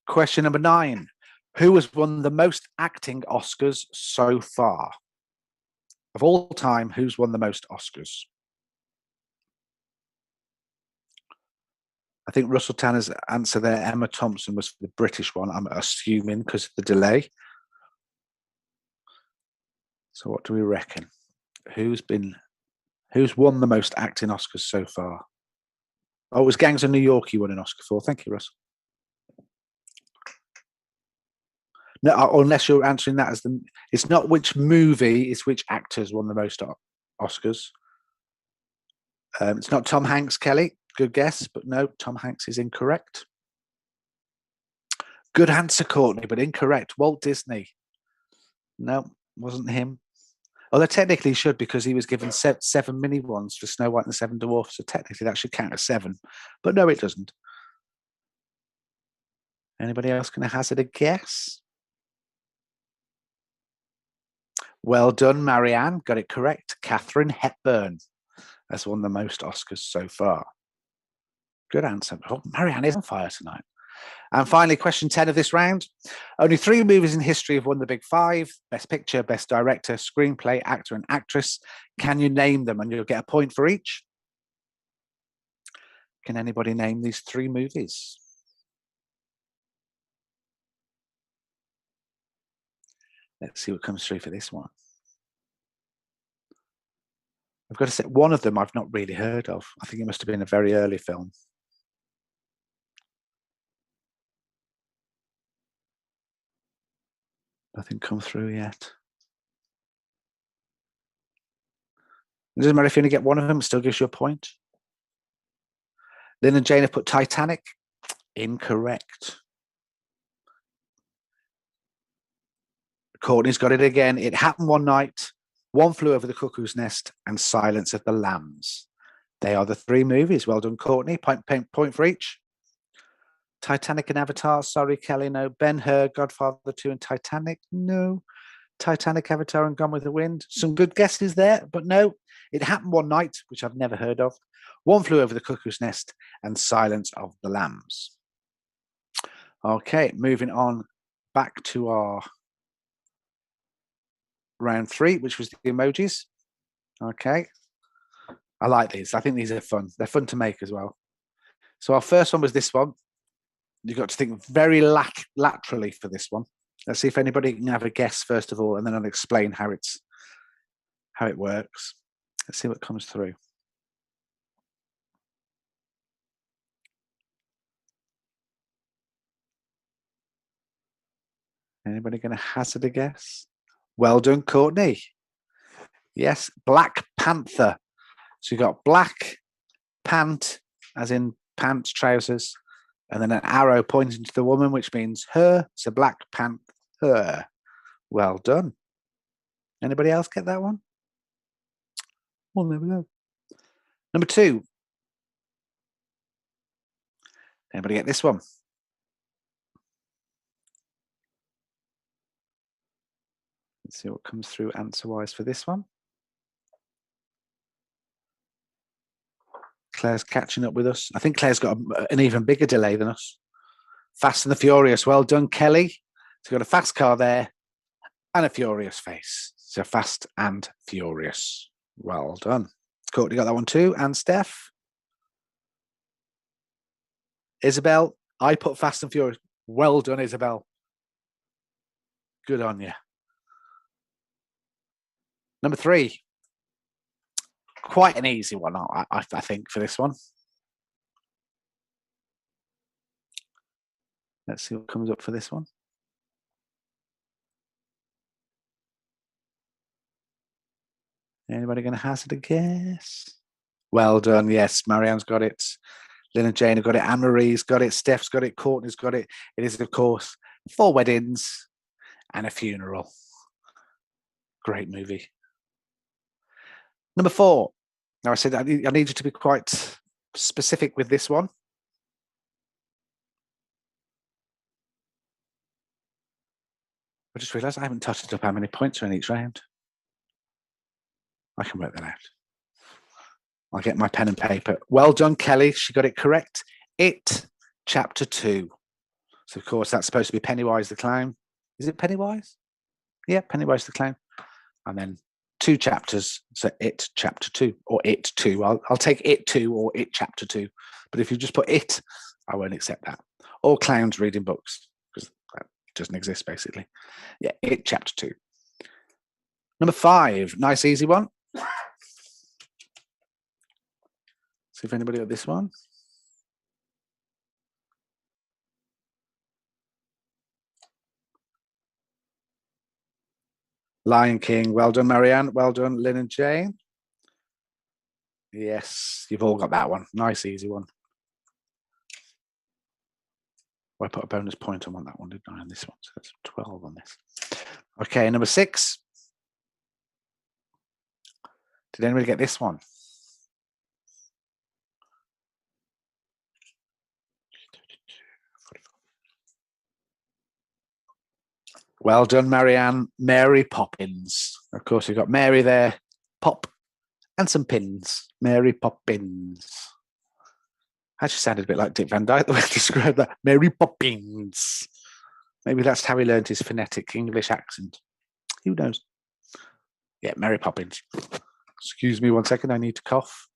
B: question number 9. Who has won the most acting Oscars so far? Of all time, who's won the most Oscars? I think Russell Tanner's answer there, Emma Thompson, was the British one, I'm assuming, because of the delay. So what do we reckon? Who's won the most acting Oscars so far? Oh, it was Gangs of New York he won an Oscar for. Thank you, Russell. No, unless you're answering that as it's not which movie, it's which actors won the most Oscars. It's not Tom Hanks, Kelly. Good guess, but no, Tom Hanks is incorrect. Good answer, Courtney, but incorrect. Walt Disney. No, wasn't him. Although technically he should, because he was given 7 mini ones for Snow White and the 7 Dwarfs. So technically that should count as 7. But no, it doesn't. Anybody else going to hazard a guess? Well done, Marianne. Got it correct. Katharine Hepburn has won the most Oscars so far. Good answer. Oh, Marianne is on fire tonight. And finally, question 10 of this round. Only 3 movies in history have won the Big 5. Best Picture, Best Director, Screenplay, Actor and Actress. Can you name them? And you'll get a point for each. Can anybody name these 3 movies? Let's see what comes through for this one. I've got to say, one of them I've not really heard of. I think it must have been a very early film. Nothing come through yet. It doesn't matter if you only get one of them, it still gives you a point. Lynn and Jane have put Titanic. Incorrect. Courtney's got it again. It Happened One Night, One Flew Over the Cuckoo's Nest, and Silence of the Lambs. They are the 3 movies. Well done, Courtney. Point for each. Titanic and Avatar. Sorry, Kelly. No. Ben-Hur, Godfather 2 and Titanic. No. Titanic, Avatar and Gone with the Wind. Some good guesses there, but no. It Happened One Night, which I've never heard of. One Flew Over the Cuckoo's Nest and Silence of the Lambs. Okay, moving on back to our round 3, which was the emojis. Okay. I like these. I think these are fun. They're fun to make as well. So our first one was this one. You've got to think very laterally for this one. Let's see if anybody can have a guess first of all, and then I'll explain how it works. Let's see what comes through. Anybody going to hazard a guess? Well done, Courtney. Yes, Black Panther. So you've got black pant, as in pants, trousers, and then an arrow pointing to the woman, which means her. So Black Panther. Well done. Anybody else get that one? Well, there we go. Number 2. Anybody get this one? Let's see what comes through answer-wise for this one. Claire's catching up with us. I think Claire's got an even bigger delay than us. Fast and the Furious. Well done, Kelly. So got a fast car there and a furious face. So Fast and Furious. Well done. Courtney got that one too. And Steph. Isabel, I put Fast and Furious. Well done, Isabel. Good on you. Number 3. Quite an easy one, I think, for this one. Let's see what comes up for this one. Anybody going to hazard a guess? Well done. Yes, Marianne's got it. Lynn and Jane have got it. Anne-Marie's got it. Steph's got it. Courtney's got it. It is, of course, 4 weddings and a funeral. Great movie. Number 4. Now, I said I need you to be quite specific with this one. I just realised I haven't touched up how many points are in each round. I can work that out. I'll get my pen and paper. Well done, Kelly. She got it correct. It, chapter 2. So, of course, that's supposed to be Pennywise the Clown. Is it Pennywise? Yeah, Pennywise the Clown. And then 2 chapters. So, It, chapter 2, or It 2. I'll take It 2 or It, chapter 2. But if you just put It, I won't accept that. Or clowns reading books, because that doesn't exist, basically. Yeah, It, chapter 2. Number 5. Nice, easy one. See if anybody got this one. Lion King. Well done, Marianne. Well done, Lynn and Jane. Yes, you've all got that one. Nice, easy one. Well, I put a bonus point on that one, didn't I, on this one? So that's 12 on this. Okay, number 6. Did anybody get this one? Well done, Marianne. Mary Poppins. Of course, you've got Mary there, Pop, and some pins. Mary Poppins. Actually sounded a bit like Dick Van Dyke, the way I described that. Mary Poppins. Maybe that's how he learned his phonetic English accent. Who knows? Yeah, Mary Poppins. Excuse me 1 second, I need to cough.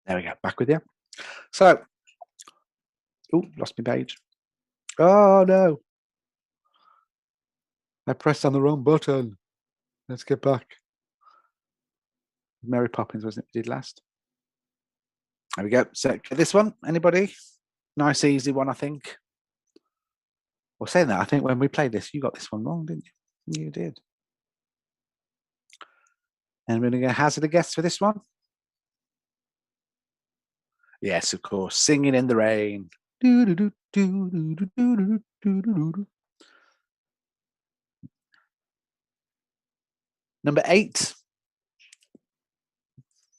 B: There we go, back with you. So, oh, lost my page. Oh, no. I pressed on the wrong button. Let's get back. Mary Poppins, wasn't it, we did last? There we go. So, this one, anybody? Nice, easy one, I think. Well, saying that, I think when we played this, you got this one wrong, didn't you? You did. And we're going to hazard a guess for this one. Yes, of course. Singing in the Rain. Number 8.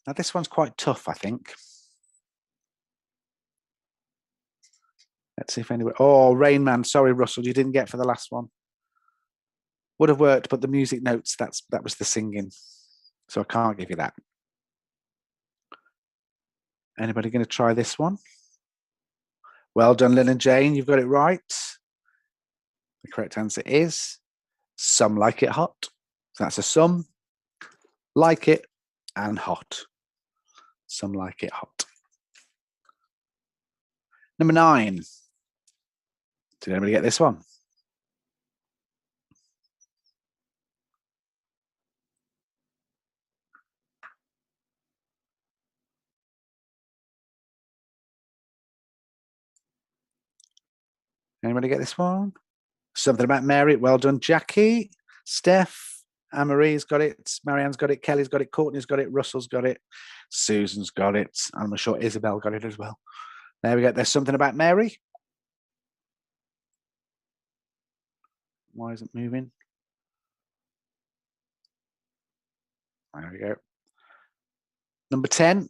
B: Now, this one's quite tough, I think. Let's see if anybody... Oh, Rain Man. Sorry, Russell, you didn't get for the last one. Would have worked, but the music notes, that was the singing. So I can't give you that. Anybody going to try this one? Well done, Lynn and Jane. You've got it right. The correct answer is Some Like It Hot. So that's a some, like it, and hot. Some Like It Hot. Number 9. Did anybody get this one? Anybody get this one? Something About Mary. Well done, Jackie. Steph. Anne-Marie's got it. Marianne's got it. Kelly's got it. Courtney's got it. Russell's got it. Susan's got it. I'm sure Isabel got it as well. There we go. There's Something About Mary. Why is it moving? There we go. Number 10.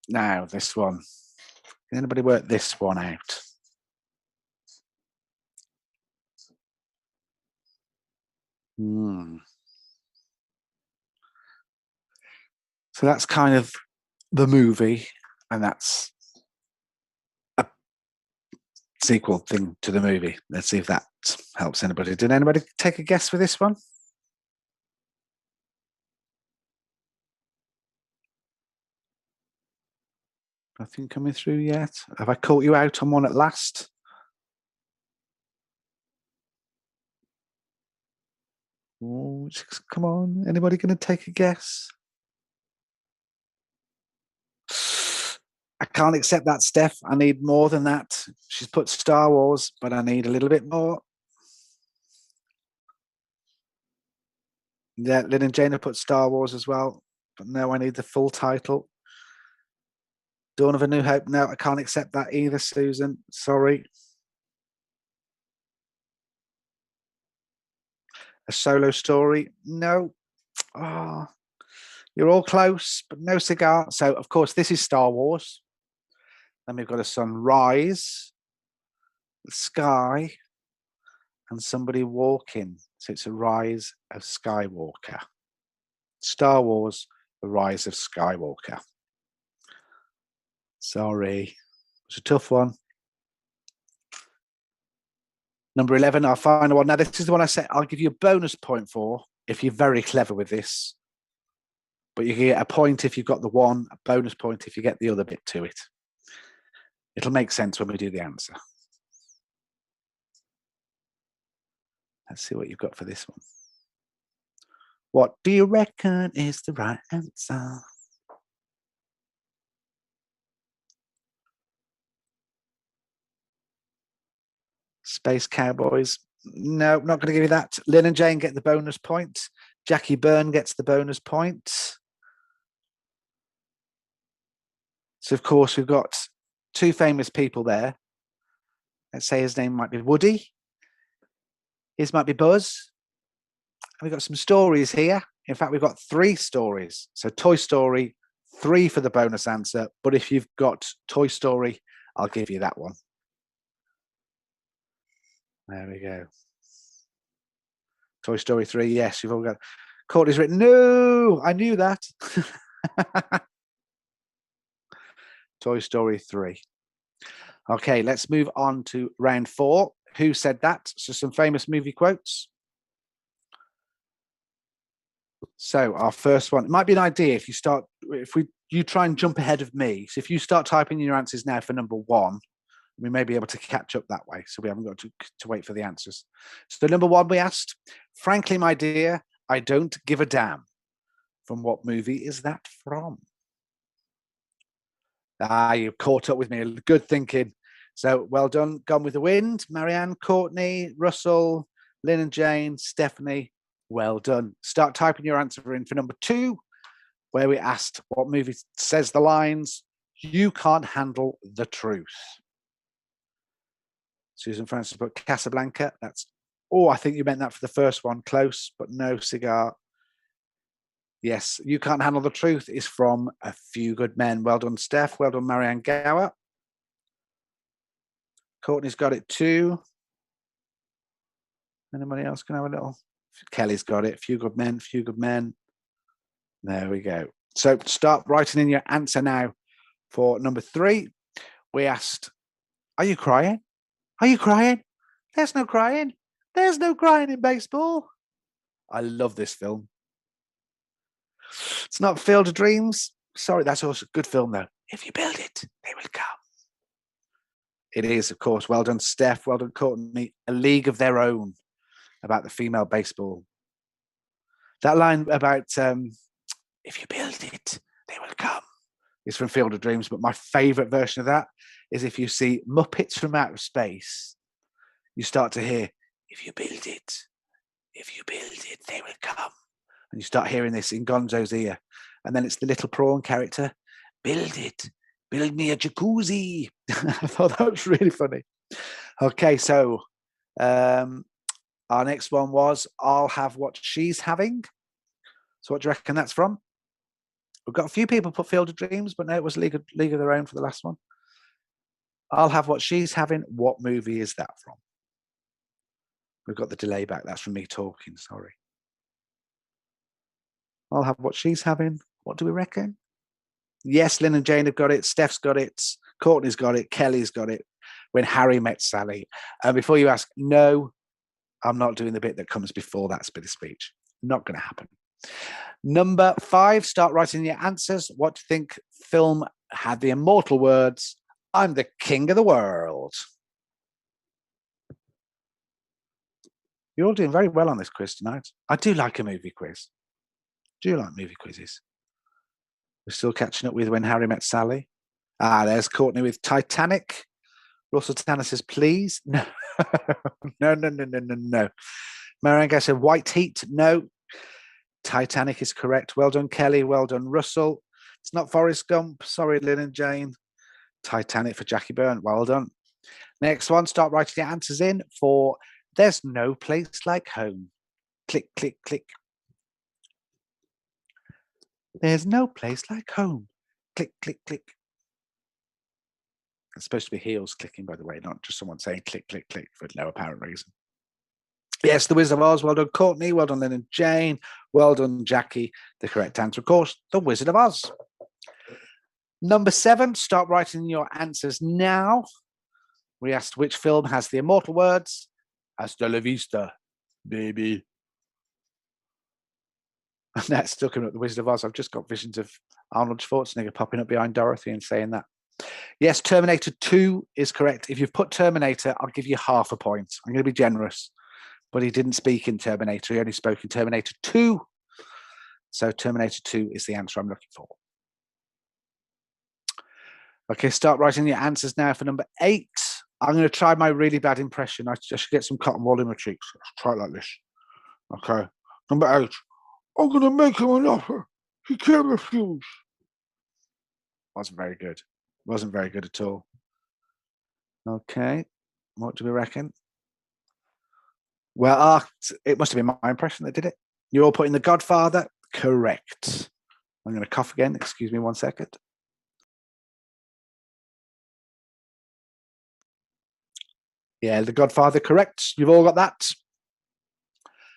B: Now, this one. Can anybody work this one out? So that's kind of the movie, and that's a sequel thing to the movie. Let's see if that helps anybody. Did anybody take a guess for this one? Nothing coming through yet. Have I caught you out on one at last? Oh, come on. Anybody going to take a guess? I can't accept that, Steph. I need more than that. She's put Star Wars, but I need a little bit more. Yeah, Lynn and Jane have put Star Wars as well. But no, I need the full title. Dawn of a New Hope. No, I can't accept that either, Susan. Sorry. A Solo Story. No. Oh, you're all close, but no cigar. So, of course, this is Star Wars. Then we've got a sunrise, the sky, and somebody walking. So it's a rise of Skywalker. Star Wars, the rise of Skywalker. Sorry. It's a tough one. Number 11, our final one. Now, this is the one I said I'll give you a bonus point for if you're very clever with this. But you can get a point if you've got the one, a bonus point if you get the other bit to it. It'll make sense when we do the answer. Let's see what you've got for this one. What do you reckon is the right answer? Space Cowboys. No, not going to give you that. Lynn and Jane get the bonus point. Jackie Byrne gets the bonus point. So, of course, we've got two famous people there. Let's say his name might be Woody. His might be Buzz. And we've got some stories here. In fact, we've got 3 stories. So Toy Story, 3 for the bonus answer. But if you've got Toy Story, I'll give you that one. There we go. Toy Story 3, yes, you've all got. Courtney's written, no, I knew that. Toy Story 3. Okay, let's move on to round 4. Who said that? So some famous movie quotes. So our first one, it might be an idea if you try and jump ahead of me. So if you start typing your answers now for number 1, we may be able to catch up that way. So we haven't got to wait for the answers. So number 1 we asked, frankly, my dear, I don't give a damn. From what movie is that from? Ah, you caught up with me. Good thinking. So well done. Gone with the Wind. Marianne, Courtney, Russell, Lynn and Jane, Stephanie. Well done. Start typing your answer in for number 2, where we asked what movie says the lines, you can't handle the truth. Susan Francis put Casablanca. That's, I think you meant that for the first one. Close, but no cigar. Yes, You Can't Handle the Truth is from A Few Good Men. Well done, Steph. Well done, Marianne Gower. Courtney's got it too. Anybody else can have a little? Kelly's got it. Few Good Men, Few Good Men. There we go. So start writing in your answer now for number 3. We asked, are you crying? Are you crying? There's no crying. There's no crying in baseball. I love this film. It's not Field of Dreams. Sorry, that's also a good film, though. If you build it, they will come. It is, of course. Well done, Steph. Well done, Courtney. A League of Their Own about the female baseball. That line about if you build it, they will come is from Field of Dreams. But my favourite version of that is if you see Muppets from Outer Space, you start to hear, if you build it, they will come. And you start hearing this in Gonzo's ear. And then it's the little prawn character, build it, build me a jacuzzi. I thought that was really funny. Okay, so our next one was, I'll have what she's having. So what do you reckon that's from? We've got a few people put Field of Dreams, but no, it was League of Their Own for the last one. I'll have what she's having. What movie is that from? We've got the delay back. That's from me talking, sorry. I'll have what she's having. What do we reckon? Yes, Lynn and Jane have got it. Steph's got it. Courtney's got it. Kelly's got it. When Harry Met Sally. And before you ask, no, I'm not doing the bit that comes before that bit of speech. Not going to happen. Number 5, start writing your answers. What do you think film had the immortal words, I'm the king of the world? You're all doing very well on this quiz tonight. I do like a movie quiz. Do you like movie quizzes? We're still catching up with When Harry Met Sally. Ah, there's Courtney with Titanic. Russell Tanner says, please. No. No. Marianne said, White Heat. No. Titanic is correct. Well done, Kelly. Well done, Russell. It's not Forrest Gump. Sorry, Lynn and Jane. Titanic for Jackie Byrne. Well done. Next one, start writing your answers in for There's No Place Like Home. Click, click, click. There's no place like home. Click, click, click. It's supposed to be heels clicking, by the way, not just someone saying click, click, click for no apparent reason. Yes, The Wizard of Oz. Well done, Courtney. Well done, Lynn and Jane. Well done, Jackie. The correct answer, of course, The Wizard of Oz. Number 7, start writing your answers now. We asked which film has the immortal words, Hasta la vista, baby. And that's still coming up, The Wizard of Oz. I've just got visions of Arnold Schwarzenegger popping up behind Dorothy and saying that. Yes, Terminator 2 is correct. If you've put Terminator, I'll give you half a point. I'm going to be generous. But he didn't speak in Terminator. He only spoke in Terminator 2. So Terminator 2 is the answer I'm looking for. Okay, start writing your answers now for number 8. I'm going to try my really bad impression. I should get some cotton wool in my cheeks. Let's try it like this. Okay, number 8. I'm going to make him an offer he can't refuse. Wasn't very good. Wasn't very good at all. Okay, what do we reckon? Well, it must have been my impression that did it. You're all putting The Godfather. Correct. I'm going to cough again. Excuse me 1 second. Yeah, The Godfather, correct. You've all got that.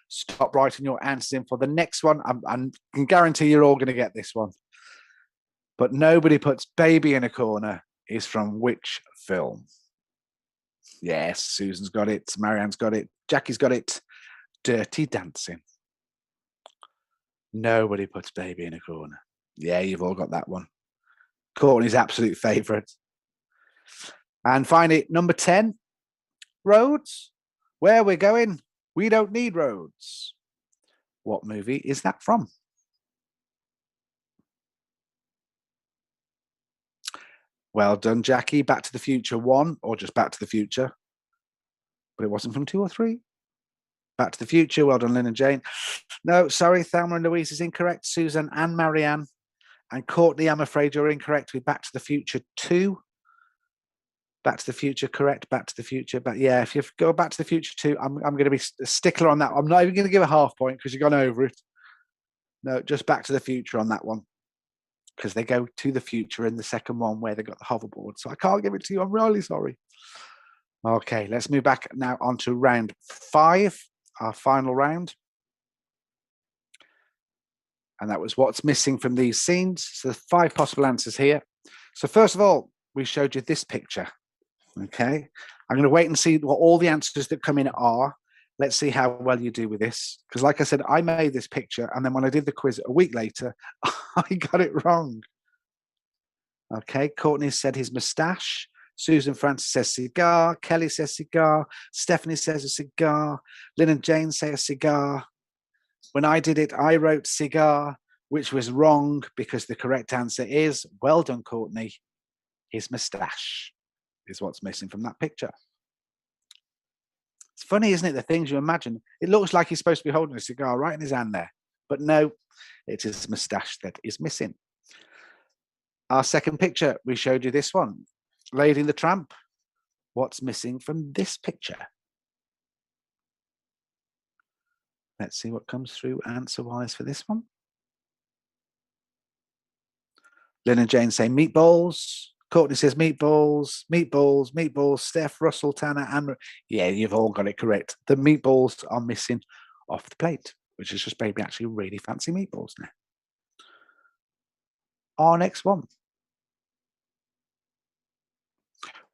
B: Stop writing your answers in for the next one. I can guarantee you're all going to get this one. But Nobody Puts Baby in a Corner is from which film? Yes, Susan's got it. Marianne's got it. Jackie's got it. Dirty Dancing. Nobody Puts Baby in a Corner. Yeah, you've all got that one. Courtney's absolute favourite. And finally, number 10, roads. Where we're going, we don't need roads. What movie is that from? Well done, Jackie. Back to the Future 1, or just Back to the Future. But it wasn't from 2 or 3. Back to the Future. Well done, Lynn and Jane. No, sorry, Thelma and Louise is incorrect. Susan and Marianne. And Courtney, I'm afraid you're incorrect with Back to the Future 2. Back to the Future, correct. Back to the Future. But yeah, if you go Back to the Future 2, I'm going to be a stickler on that. I'm not even going to give a half point because you've gone over it. No, just Back to the Future on that one. Because they go to the future in the second one where they got the hoverboard. So I can't give it to you. I'm really sorry. Okay, let's move back now on to round 5, our final round. And that was what's missing from these scenes. So the 5 possible answers here. So first of all, we showed you this picture. Okay, I'm going to wait and see what all the answers that come in are. Let's see how well you do with this. Because like I said, I made this picture. And then when I did the quiz a week later, I got it wrong. Okay, Courtney said his moustache. Susan Francis says cigar. Kelly says cigar. Stephanie says a cigar. Lynn and Jane say a cigar. When I did it, I wrote cigar, which was wrong because the correct answer is, well done, Courtney, his moustache is what's missing from that picture. It's funny, isn't it, the things you imagine. It looks like he's supposed to be holding a cigar right in his hand there. But no, it's his moustache that is missing. Our second picture, we showed you this one. Lady and the Tramp. What's missing from this picture? Let's see what comes through answer-wise for this one. Lynn and Jane say meatballs. Courtney says meatballs, meatballs, meatballs. Steph, Russell, Tanner, and yeah, you've all got it correct. The meatballs are missing off the plate, which is just maybe actually really fancy meatballs now. Our next one.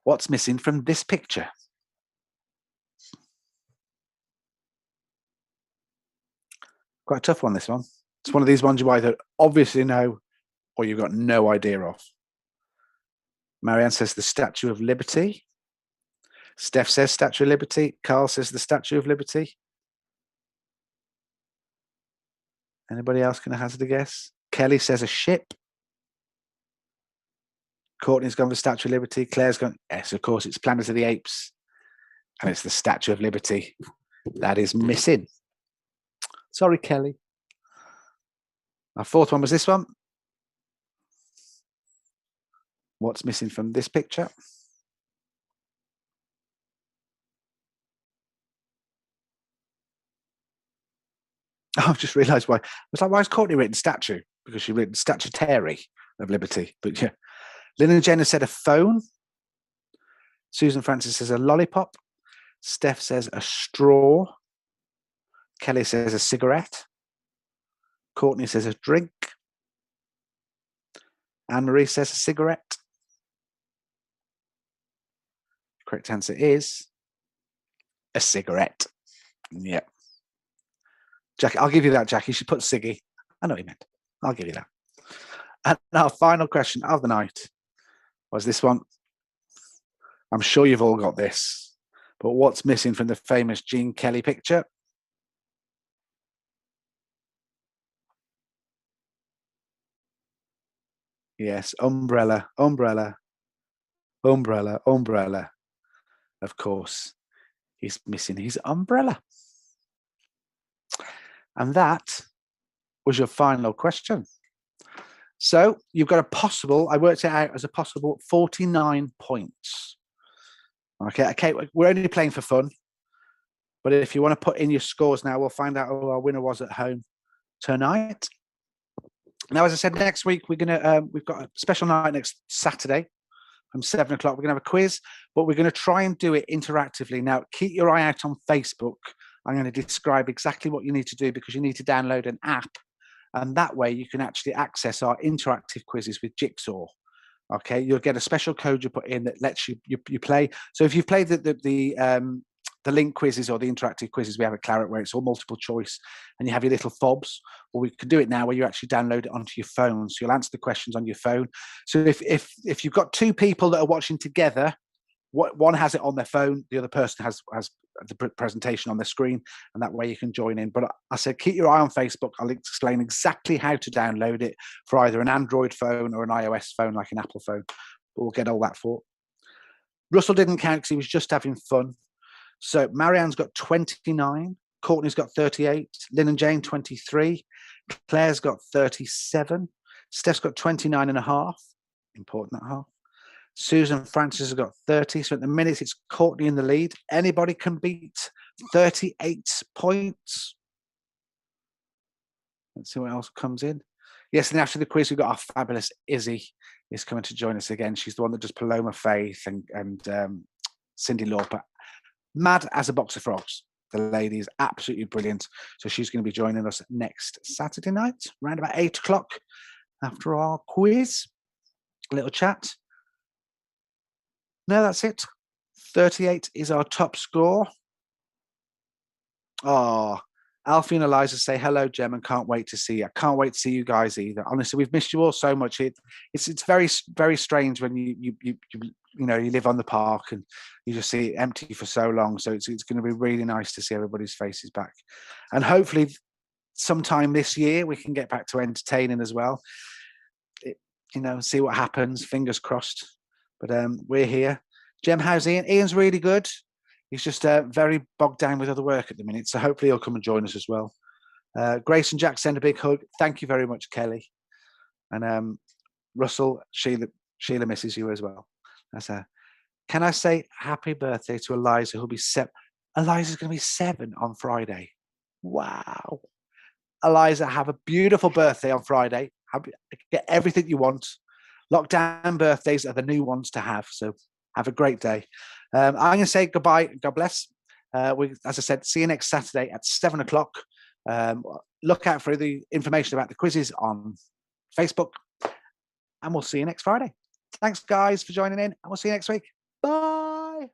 B: What's missing from this picture? Quite a tough one, this one. It's one of these ones you either obviously know or you've got no idea of. Marianne says the Statue of Liberty. Steph says Statue of Liberty. Carl says the Statue of Liberty. Anybody else going to hazard a guess? Kelly says a ship. Courtney's gone for Statue of Liberty. Claire's gone, yes, of course, it's Planet of the Apes. And it's the Statue of Liberty that is missing. Sorry, Kelly. Our fourth one was this one. What's missing from this picture? I've just realised why. I was like, why is Courtney written statue? Because she written statutory of liberty. But yeah. Lynn and Jenna said a phone. Susan Francis says a lollipop. Steph says a straw. Kelly says a cigarette. Courtney says a drink. Anne-Marie says a cigarette. Correct answer is a cigarette. Yeah. Jackie, I'll give you that, Jackie. She put Siggy. I know what you meant. I'll give you that. And our final question of the night was this one. I'm sure you've all got this, but what's missing from the famous Gene Kelly picture? Yes, umbrella, umbrella, umbrella, umbrella. Of course, he's missing his umbrella. And that was your final question. So you've got a possible, I worked it out as a possible 49 points. Okay, we're only playing for fun. But if you want to put in your scores now, we'll find out who our winner was at home tonight. Now, as I said, next week we've got a special night next Saturday from 7 o'clock. We're going to have a quiz, but we're going to try and do it interactively. Now, keep your eye out on Facebook. I'm going to describe exactly what you need to do because you need to download an app, and that way you can actually access our interactive quizzes with Jigsaw. Okay, you'll get a special code you put in that lets you play. So if you've played the link quizzes or the interactive quizzes we have at Claret where it's all multiple choice and you have your little fobs, or we can do it now where you actually download it onto your phone. So you'll answer the questions on your phone. So if you've got two people that are watching together, one has it on their phone, the other person has the presentation on their screen, and that way you can join in. But I said, keep your eye on Facebook. I'll explain exactly how to download it for either an Android phone or an iOS phone, like an Apple phone. But we'll get all that for. Russell didn't count because he was just having fun. So Marianne's got 29, Courtney's got 38, Lynn and Jane 23, Claire's got 37, Steph's got 29 and a half, important that half. Susan Francis has got 30, so at the minute it's Courtney in the lead. Anybody can beat 38 points. Let's see what else comes in. Yes, and after the quiz, we've got our fabulous Izzy is coming to join us again. She's the one that does Paloma Faith and Cyndi Lauper. Mad as a box of frogs. The lady is absolutely brilliant. So she's going to be joining us next Saturday night, around about 8 o'clock after our quiz. A little chat. No, that's it. 38 is our top score. Oh, Alfie and Eliza say, hello, Gem, and can't wait to see you. I can't wait to see you guys either. Honestly, we've missed you all so much. It's very, very strange when you live on the park and you just see it empty for so long. So it's going to be really nice to see everybody's faces back. And hopefully sometime this year we can get back to entertaining as well. See what happens. Fingers crossed. But we're here. Gem, how's Ian? Ian's really good. He's just very bogged down with other work at the minute. So hopefully he'll come and join us as well. Grace and Jack send a big hug. Thank you very much, Kelly. And Russell, Sheila misses you as well. Can I say happy birthday to Eliza, who'll be 7? Eliza's going to be 7 on Friday. Wow. Eliza, have a beautiful birthday on Friday. Get everything you want. Lockdown birthdays are the new ones to have. So have a great day. I'm going to say goodbye. God bless. As I said, see you next Saturday at 7 o'clock. Look out for the information about the quizzes on Facebook. And we'll see you next Friday. Thanks, guys, for joining in. And we'll see you next week. Bye.